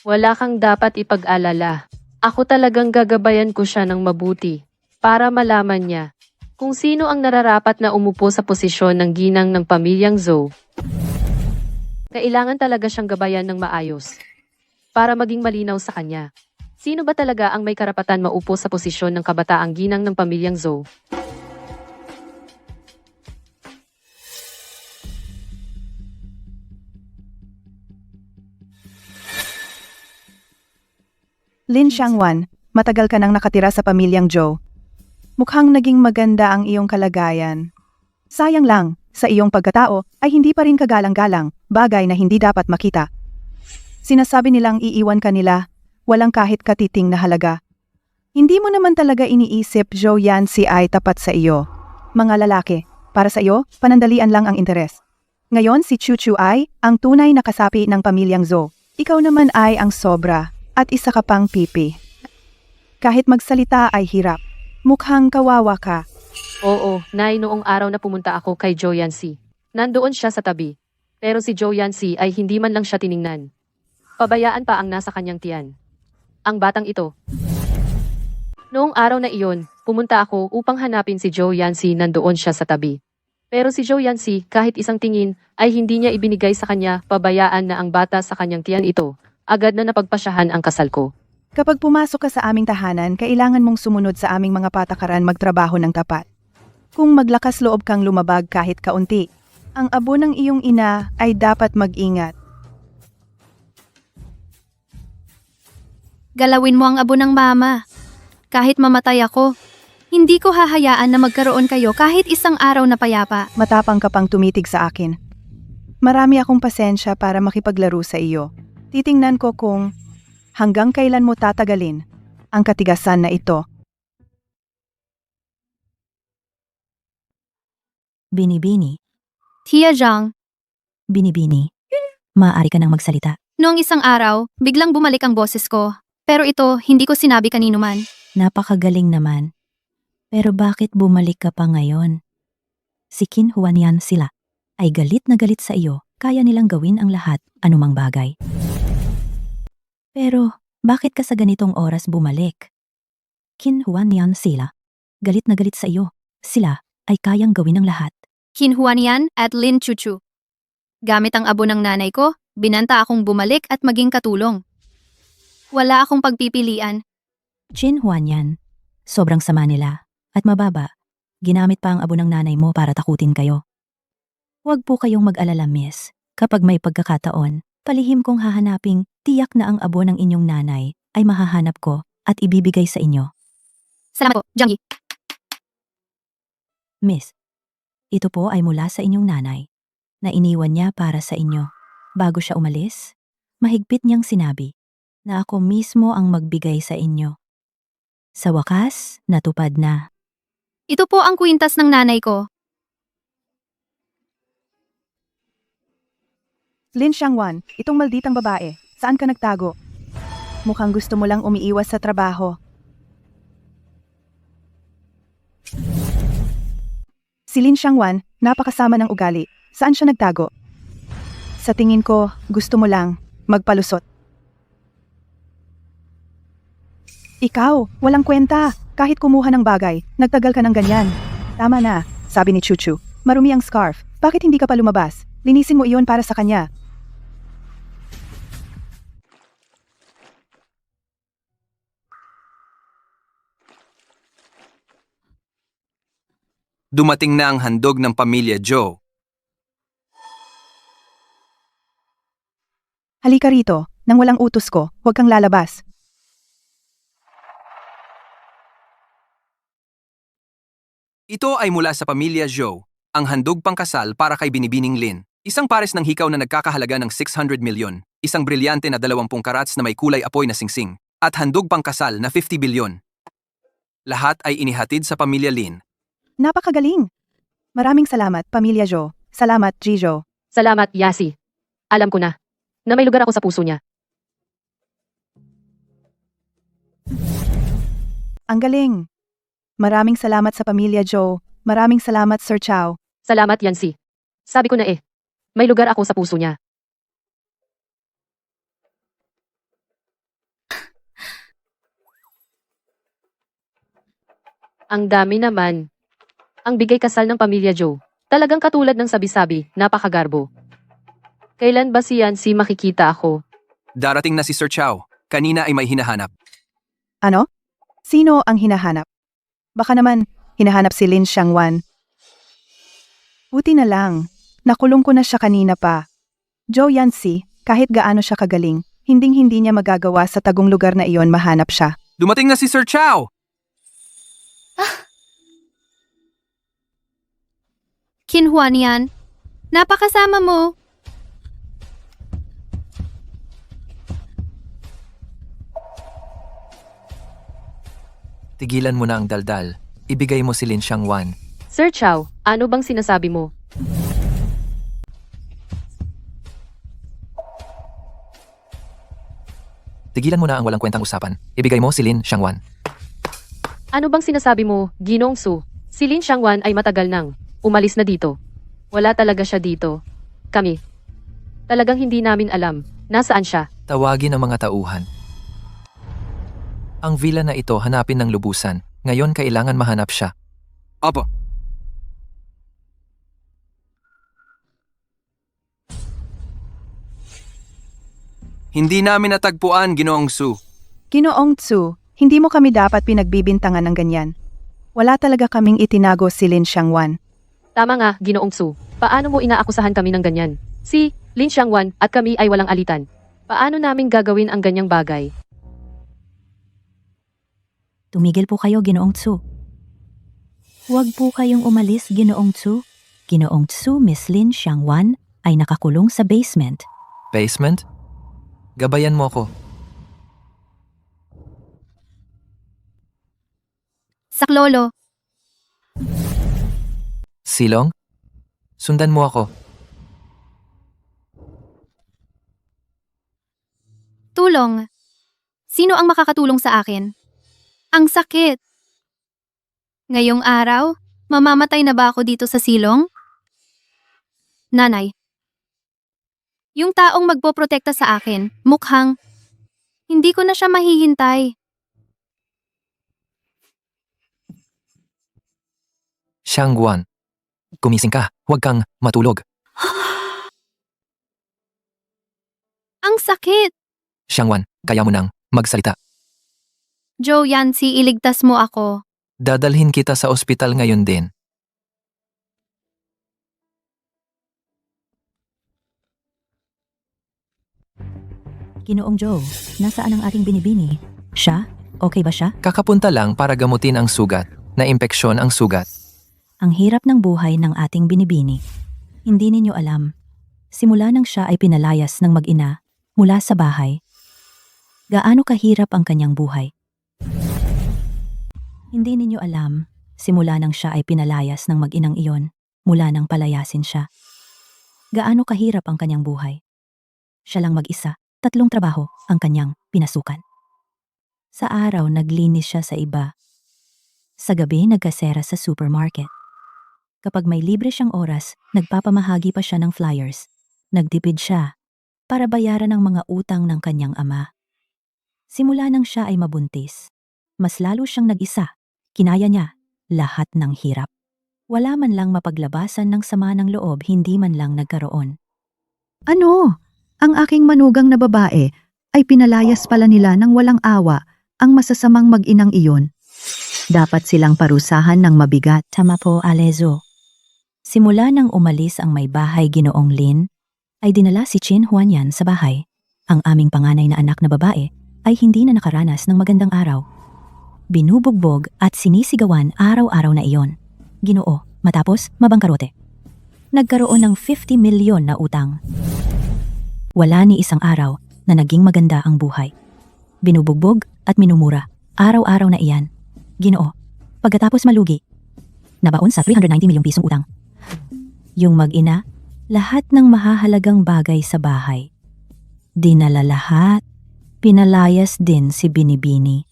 wala kang dapat ipag-alala. Ako talagang gagabayan ko siya ng mabuti para malaman niya kung sino ang nararapat na umupo sa posisyon ng ginang ng pamilyang Zhou. Kailangan talaga siyang gabayan ng maayos para maging malinaw sa kanya. Sino ba talaga ang may karapatan maupo sa posisyon ng kabataang ginang ng pamilyang Zhou? Lin Xiangwan, matagal ka nang nakatira sa pamilyang Zhou. Mukhang naging maganda ang iyong kalagayan. Sayang lang, sa iyong pagkatao ay hindi pa rin kagalang-galang, bagay na hindi dapat makita. Sinasabi nilang iiwan ka nila, walang kahit katiting na halaga. Hindi mo naman talaga iniisip Zhou Yanxi ay tapat sa iyo. Mga lalaki, para sa iyo, panandalian lang ang interes. Ngayon si Chuchu ay ang tunay na kasapi ng pamilyang Zhou. Ikaw naman ay ang sobra at isa ka pang pipi. Kahit magsalita ay hirap. Mukhang kawawa ka. Oo, Nay, noong araw na pumunta ako kay Joe Yancy. Nandoon siya sa tabi. Pero si Joe Yancy ay hindi man lang siya tiningnan. Pabayaan pa ang nasa kanyang tiyan. Ang batang ito. Noong araw na iyon, pumunta ako upang hanapin si Joe Yancy, nandoon siya sa tabi. Pero si Joe Yancy, kahit isang tingin, ay hindi niya ibinigay sa kanya, pabayaan na ang bata sa kanyang tiyan ito. Agad na napagpasyahan ang kasal ko. Kapag pumasok ka sa aming tahanan, kailangan mong sumunod sa aming mga patakaran, magtrabaho ng tapat. Kung maglakas loob kang lumabag kahit kaunti, ang abo ng iyong ina ay dapat mag-ingat. Galawin mo ang abo ng mama. Kahit mamatay ako, hindi ko hahayaan na magkaroon kayo kahit isang araw na payapa. Matapang ka pang tumitig sa akin. Marami akong pasensya para makipaglaro sa iyo. Titingnan ko kung hanggang kailan mo tatagalin ang katigasan na ito. Binibini, Tia Zhang, binibini. Maaari ka nang magsalita. noong isang araw, biglang bumalik ang boses ko. Pero ito, hindi ko sinabi kanino man. Napakagaling naman. Pero bakit bumalik ka pa ngayon? Si Qin Huan yan sila ay galit na galit sa iyo. Kaya nilang gawin ang lahat, anumang bagay. Pero, bakit ka sa ganitong oras bumalik? Qin Huan yan sila. Galit na galit sa iyo. Sila ay kayang gawin ang lahat. Kinhuan yan at Lin Chuchu. Gamit ang abo ng nanay ko, binanta akong bumalik at maging katulong. Wala akong pagpipilian. Qin Huan yan. Sobrang sama nila. At mababa. Ginamit pa ang abo ng nanay mo para takutin kayo. Huwag po kayong mag-alala, miss. Kapag may pagkakataon, palihim kong hahanaping tiyak na ang abo ng inyong nanay ay mahahanap ko at ibibigay sa inyo. Salamat po, Jiang Yi. Miss, ito po ay mula sa inyong nanay na iniwan niya para sa inyo. Bago siya umalis, mahigpit niyang sinabi na ako mismo ang magbigay sa inyo. Sa wakas, natupad na. Ito po ang kwintas ng nanay ko. Lin Xiangwan, itong malditang babae, saan ka nagtago? Mukhang gusto mo lang umiiwas sa trabaho. Si Lin Xiangwan, napakasama ng ugali. Saan siya nagtago? Sa tingin ko, gusto mo lang magpalusot. Ikaw, walang kwenta. Kahit kumuha ng bagay, nagtagal ka ng ganyan. Tama na, sabi ni Chuchu. Marumi ang scarf. Bakit hindi ka pa lumabas? Linisin mo iyon para sa kanya. Dumating na ang handog ng pamilya Joe. Halika rito, nang walang utos ko, huwag kang lalabas. Ito ay mula sa pamilya Joe, ang handog pangkasal para kay Binibining Lin. Isang pares ng hikaw na nagkakahalaga ng 600 milyon, isang brilyante na 20 karats na may kulay apoy na singsing, at handog pangkasal na 50 bilyon. Lahat ay inihatid sa pamilya Lin. Napakagaling! Maraming salamat, Pamilya Jo. Salamat, Jijo. Salamat, Yasi. Alam ko na may lugar ako sa puso niya. Ang galing! Maraming salamat sa Pamilya Jo. Maraming salamat, Sir Chow. Salamat, Yancy. Sabi ko na may lugar ako sa puso niya. Ang dami naman. Ang bigay kasal ng pamilya Joe. Talagang katulad ng sabi-sabi, napakagarbo. Kailan ba si Yancy makikita ako? Darating na si Sir Chow. Kanina ay may hinahanap. Ano? Sino ang hinahanap? Baka naman, hinahanap si Lin Xiangwan. Buti na lang. Nakulong ko na siya kanina pa. Joe Yancy, kahit gaano siya kagaling, hinding-hindi niya magagawa sa tagong lugar na iyon mahanap siya. Dumating na si Sir Chow! Kinhuan yan. Napakasama mo. Tigilan mo na ang daldal. Ibigay mo si Lin Xiangwan. Sir Chow, ano bang sinasabi mo? Tigilan mo na ang walang kwentang usapan. Ibigay mo si Lin Xiangwan. Ano bang sinasabi mo, Ginong Su? Si Lin Xiangwan ay matagal nang umalis na dito. Wala talaga siya dito. Kami. Talagang hindi namin alam. Nasaan siya? Tawagin ang mga tauhan. Ang villa na ito hanapin ng lubusan. Ngayon kailangan mahanap siya. Opo. Hindi namin natagpuan, Ginoong Su. Ginoong Tsu, hindi mo kami dapat pinagbibintangan ng ganyan. Wala talaga kaming itinago si Lin Xiangwan. Tama nga, Ginoong Su. Paano mo inaakusahan kami ng ganyan? Si Lin Xiangwan at kami ay walang alitan. Paano namin gagawin ang ganyang bagay? Tumigil po kayo, Ginoong Tsu. Huwag po kayong umalis, Ginoong Tsu. Ginoong Tsu, Miss Lin Xiangwan ay nakakulong sa basement. Basement? Gabayan mo ako. Saklolo, Silong? Sundan mo ako. tulong. Sino ang makakatulong sa akin? Ang sakit. Ngayong araw, mamamatay na ba ako dito sa silong? Nanay. Yung taong magpoprotekta sa akin, mukhang hindi ko na siya mahihintay. Xiangguan. Gumising ka. Huwag kang matulog. Ang sakit! Xiangguan, kaya mo nang magsalita. Joe Yancy, iligtas mo ako. Dadalhin kita sa ospital ngayon din. Ginoong Joe, nasaan ang ating binibini? Siya? Okay ba siya? Kakapunta lang para gamutin ang sugat. Na-impeksyon ang sugat. Ang hirap ng buhay ng ating binibini. Hindi ninyo alam. Simula nang siya ay pinalayas ng mag-ina mula sa bahay. Gaano kahirap ang kanyang buhay. Hindi ninyo alam, simula nang siya ay pinalayas ng mag-inang iyon mula nang palayasin siya. Gaano kahirap ang kanyang buhay. Siya lang mag-isa, 3 trabaho ang kanyang pinasukan. Sa araw naglinis siya sa iba. Sa gabi nagkasera sa supermarket. Kapag may libre siyang oras, nagpapamahagi pa siya ng flyers. Nagtipid siya para bayaran ang mga utang ng kanyang ama. Simula nang siya ay mabuntis, mas lalo siyang nag-isa. Kinaya niya lahat ng hirap. Wala man lang mapaglabasan ng sama ng loob, hindi man lang nagkaroon. Ano? Ang aking manugang na babae ay pinalayas pala nila ng walang awa ang masasamang mag-inang iyon. Dapat silang parusahan ng mabigat. Tama po, Alezo. Simula nang umalis ang may bahay Ginoong Lin, ay dinala si Chin Huanyan sa bahay. Ang aming panganay na anak na babae ay hindi na nakaranas ng magandang araw. Binubugbog at sinisigawan araw-araw na iyon. Ginoo, matapos mabangkarote. Nagkaroon ng 50 milyon na utang. Wala ni isang araw na naging maganda ang buhay. Binubugbog at minumura, araw-araw na iyan. Ginoo, pagkatapos malugi, nabaon sa 390 milyong pisong utang. Yung mag-ina, lahat ng mahahalagang bagay sa bahay. Dinala lahat, pinalayas din si Binibini.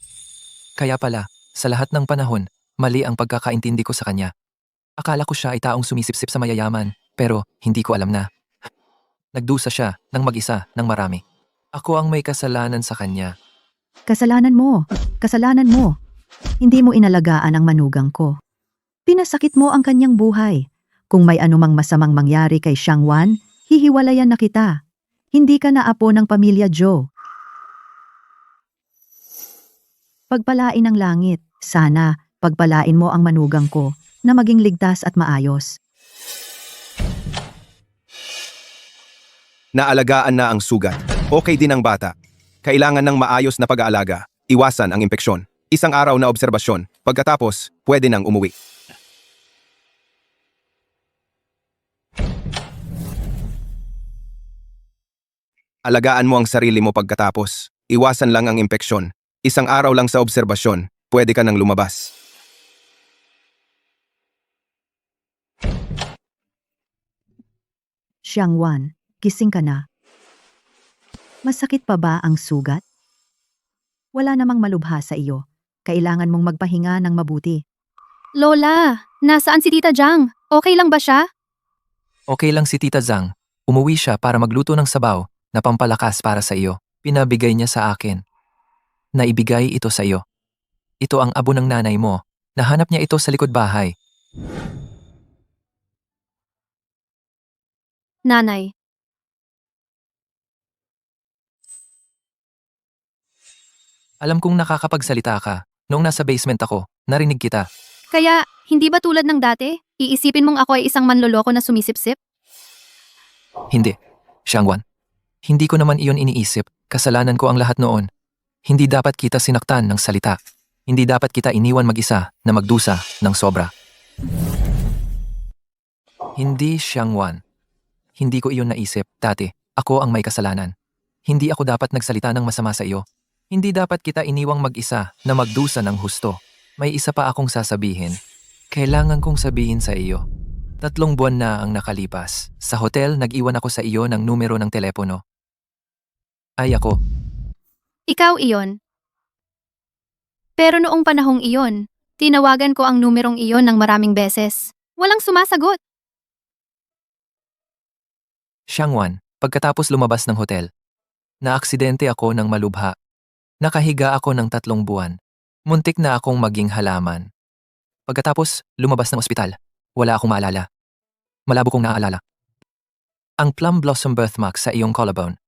Kaya pala, sa lahat ng panahon, mali ang pagkakaintindi ko sa kanya. Akala ko siya ay taong sumisipsip sa mayayaman, pero hindi ko alam na. Nagdusa siya ng mag-isa ng marami. Ako ang may kasalanan sa kanya. Kasalanan mo. Kasalanan mo. Hindi mo inalagaan ang manugang ko. Pinasakit mo ang kanyang buhay. Kung may anumang masamang mangyari kay Xiangwan, hihiwalayan na kita. Hindi ka na apo ng pamilya Joe. Pagpalain ng langit, sana pagpalain mo ang manugang ko na maging ligtas at maayos. Naalagaan na ang sugat. Okay din ang bata. Kailangan ng maayos na pag-aalaga. Iwasan ang impeksyon. Isang araw na obserbasyon. Pagkatapos, pwede nang umuwi. Alagaan mo ang sarili mo pagkatapos. Iwasan lang ang impeksyon. Isang araw lang sa obserbasyon, pwede ka nang lumabas. Xiangwan, gising ka na. Masakit pa ba ang sugat? Wala namang malubha sa iyo. kailangan mong magpahinga ng mabuti. Lola, nasaan si Tita Jang? Okay lang ba siya? Okay lang si Tita Zhang. Umuwi siya para magluto ng sabaw na pampalakas para sa iyo. Pinabigay niya sa akin. Naibigay ito sa iyo. Ito ang abo ng nanay mo. Nahanap niya ito sa likod bahay. Nanay. Alam kong nakakapagsalita ka. Noong nasa basement ako, narinig kita. Kaya, hindi ba tulad ng dati? Iisipin mong ako ay isang manloloko na sumisipsip? Hindi. Xiangwan. Hindi ko naman iyon iniisip. Kasalanan ko ang lahat noon. Hindi dapat kita sinaktan ng salita. Hindi dapat kita iniwan mag-isa na magdusa ng sobra. Hindi, Xiangwan. Hindi ko iyon naisip, dati. Ako ang may kasalanan. Hindi ako dapat nagsalita ng masama sa iyo. Hindi dapat kita iniwang mag-isa na magdusa ng husto. May isa pa akong sasabihin. Kailangan kong sabihin sa iyo. 3 buwan na ang nakalipas. Sa hotel, nag-iwan ako sa iyo ng numero ng telepono. Ay ako. Ikaw iyon. Pero noong panahong iyon, tinawagan ko ang numerong iyon ng maraming beses. Walang sumasagot. Xiangwan, pagkatapos lumabas ng hotel, naaksidente ako ng malubha. Nakahiga ako ng 3 buwan. Muntik na akong maging halaman. Pagkatapos, lumabas ng ospital. Wala akong maalala. Malabo kong naaalala. Ang plum blossom birthmark sa iyong collarbone.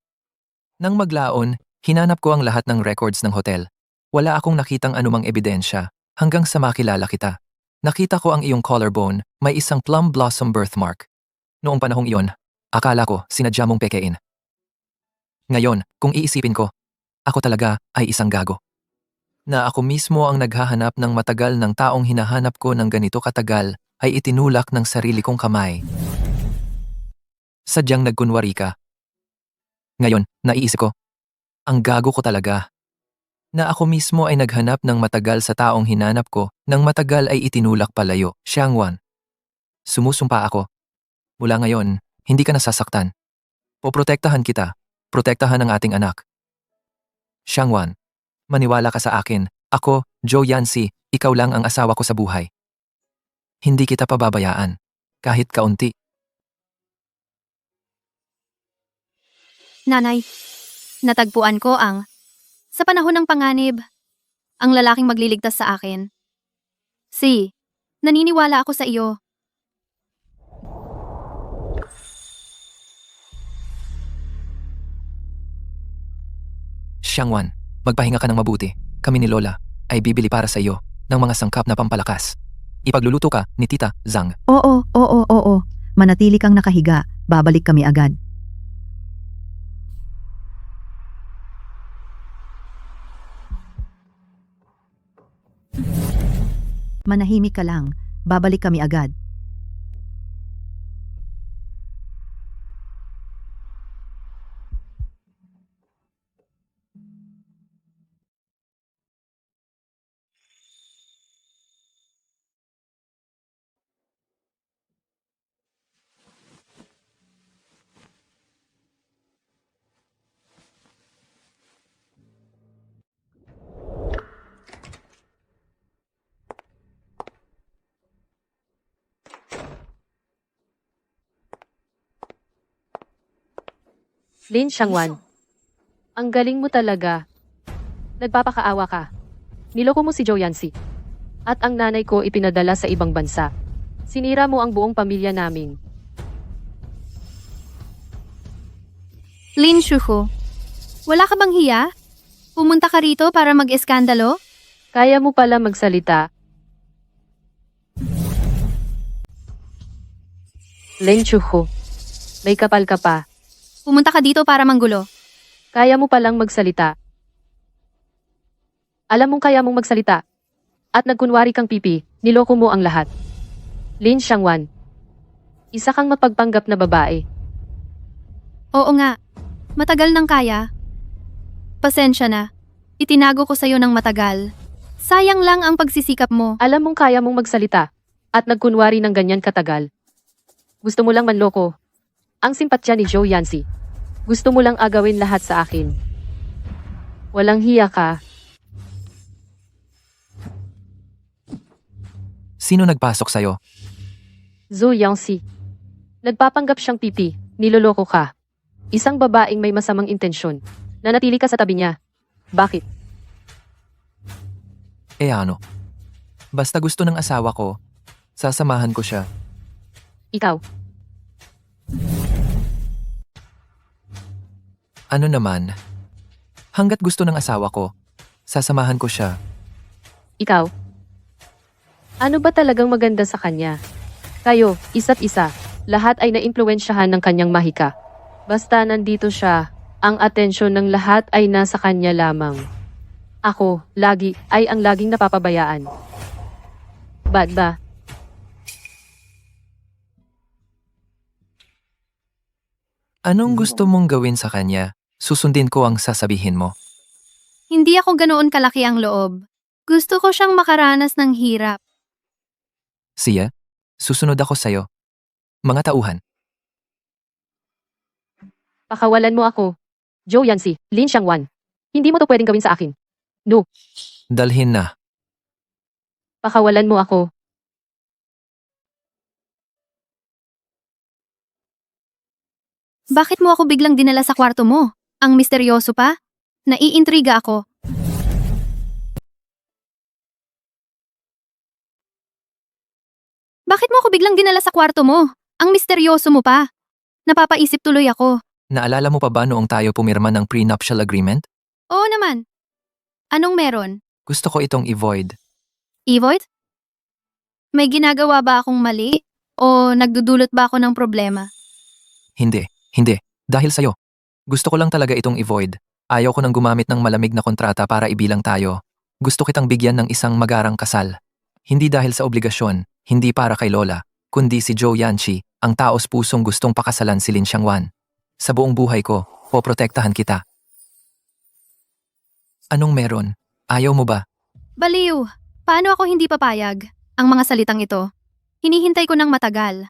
Nang maglaon, hinanap ko ang lahat ng records ng hotel. Wala akong nakitang anumang ebidensya hanggang sa makilala kita. Nakita ko ang iyong collarbone, may isang plum blossom birthmark. Noong panahong iyon, akala ko sinadya mong pekein. Ngayon, kung iisipin ko, ako talaga ay isang gago. Na ako mismo ang naghahanap ng matagal ng taong hinahanap ko ng ganito katagal ay itinulak ng sarili kong kamay. Sadyang nagkunwari ka. Ngayon, naiisip ko, ang gago ko talaga. Na ako mismo ay naghanap ng matagal sa taong hinanap ko, nang matagal ay itinulak palayo, Xiangwan. Sumusumpa ako. Mula ngayon, hindi ka nasasaktan. Poprotektahan kita. Protektahan ang ating anak. Xiangwan, maniwala ka sa akin. Ako, Zhou Yanxi, ikaw lang ang asawa ko sa buhay. Hindi kita pababayaan. Kahit kaunti. Nanay, natagpuan ko sa panahon ng panganib, ang lalaking magliligtas sa akin. Naniniwala ako sa iyo. Xiangwan, magpahinga ka ng mabuti. Kami ni Lola ay bibili para sa iyo ng mga sangkap na pampalakas. Ipagluluto ka ni Tita Zhang. Oo. Manatili kang nakahiga. Babalik kami agad. Manahimik ka lang. Babalik kami agad. Lin Xiangwan. Ang galing mo talaga. Nagpapakaawa ka. Niloko mo si Zhou Yanxi. At ang nanay ko ipinadala sa ibang bansa. Sinira mo ang buong pamilya namin. Lin Shuhu, wala ka bang hiya? Pumunta ka rito para mag-eskandalo? Kaya mo pala magsalita. Lin Shuhu, may kapal ka pa. Pumunta ka dito para manggulo. Kaya mo palang magsalita. Alam mong kaya mong magsalita. At nagkunwari kang pipi, niloko mo ang lahat. Lin Xiangwan. Isa kang mapagpanggap na babae. Oo nga, matagal nang kaya. Pasensya na, itinago ko sa'yo ng matagal. Sayang lang ang pagsisikap mo. Alam mong kaya mong magsalita. At nagkunwari ng ganyan katagal. Gusto mo lang manloko. Ang simpatya ni Zhou Yanxi. Gusto mo lang agawin lahat sa akin. Walang hiya ka. Sino nagpasok sa'yo? Zhu Yangxi. Nagpapanggap siyang pipi, niloloko ka. Isang babaeng may masamang intensyon. Nanatili ka sa tabi niya. Bakit? Eh ano? Basta gusto ng asawa ko, sasamahan ko siya. Ikaw. Ano naman? Hanggat gusto ng asawa ko, sasamahan ko siya. Ikaw. Ano ba talagang maganda sa kanya? Kayo, isa't isa, lahat ay naimpluwensyahan ng kanyang mahika. Basta nandito siya, ang atensyon ng lahat ay nasa kanya lamang. Ako, lagi, ay ang laging napapabayaan. Bad ba? Anong gusto mong gawin sa kanya? Susundin ko ang sasabihin mo. Hindi ako ganoon kalaki ang loob. Gusto ko siyang makaranas ng hirap. Siya, susunod ako sa'yo. Mga tauhan. Pakawalan mo ako. Zhou Yanxi, Lin Xiangwan. Hindi mo to pwedeng gawin sa akin. No, Dalhin na. pakawalan mo ako. Bakit mo ako biglang dinala sa kwarto mo? Ang misteryoso pa? Naiintriga ako. Bakit mo ako biglang dinala sa kwarto mo? Ang misteryoso mo pa. Napapaisip tuloy ako. Naalala mo pa ba noong tayo pumirma ng prenuptial agreement? Oo naman. Anong meron? Gusto ko itong i-void. Evoid? May ginagawa ba akong mali? O nagdudulot ba ako ng problema? Hindi. Dahil sa'yo. Gusto ko lang talaga itong i-void. Ayaw ko nang gumamit ng malamig na kontrata para ibilang tayo. Gusto kitang bigyan ng isang magarang kasal. Hindi dahil sa obligasyon, hindi para kay Lola, kundi si Zhou Yanqi, ang taos pusong gustong pakasalan si Lin Xiangwan. Sa buong buhay ko, poprotektahan kita. Anong meron? Ayaw mo ba? Baliw, paano ako hindi papayag? Ang mga salitang ito. Hinihintay ko ng matagal.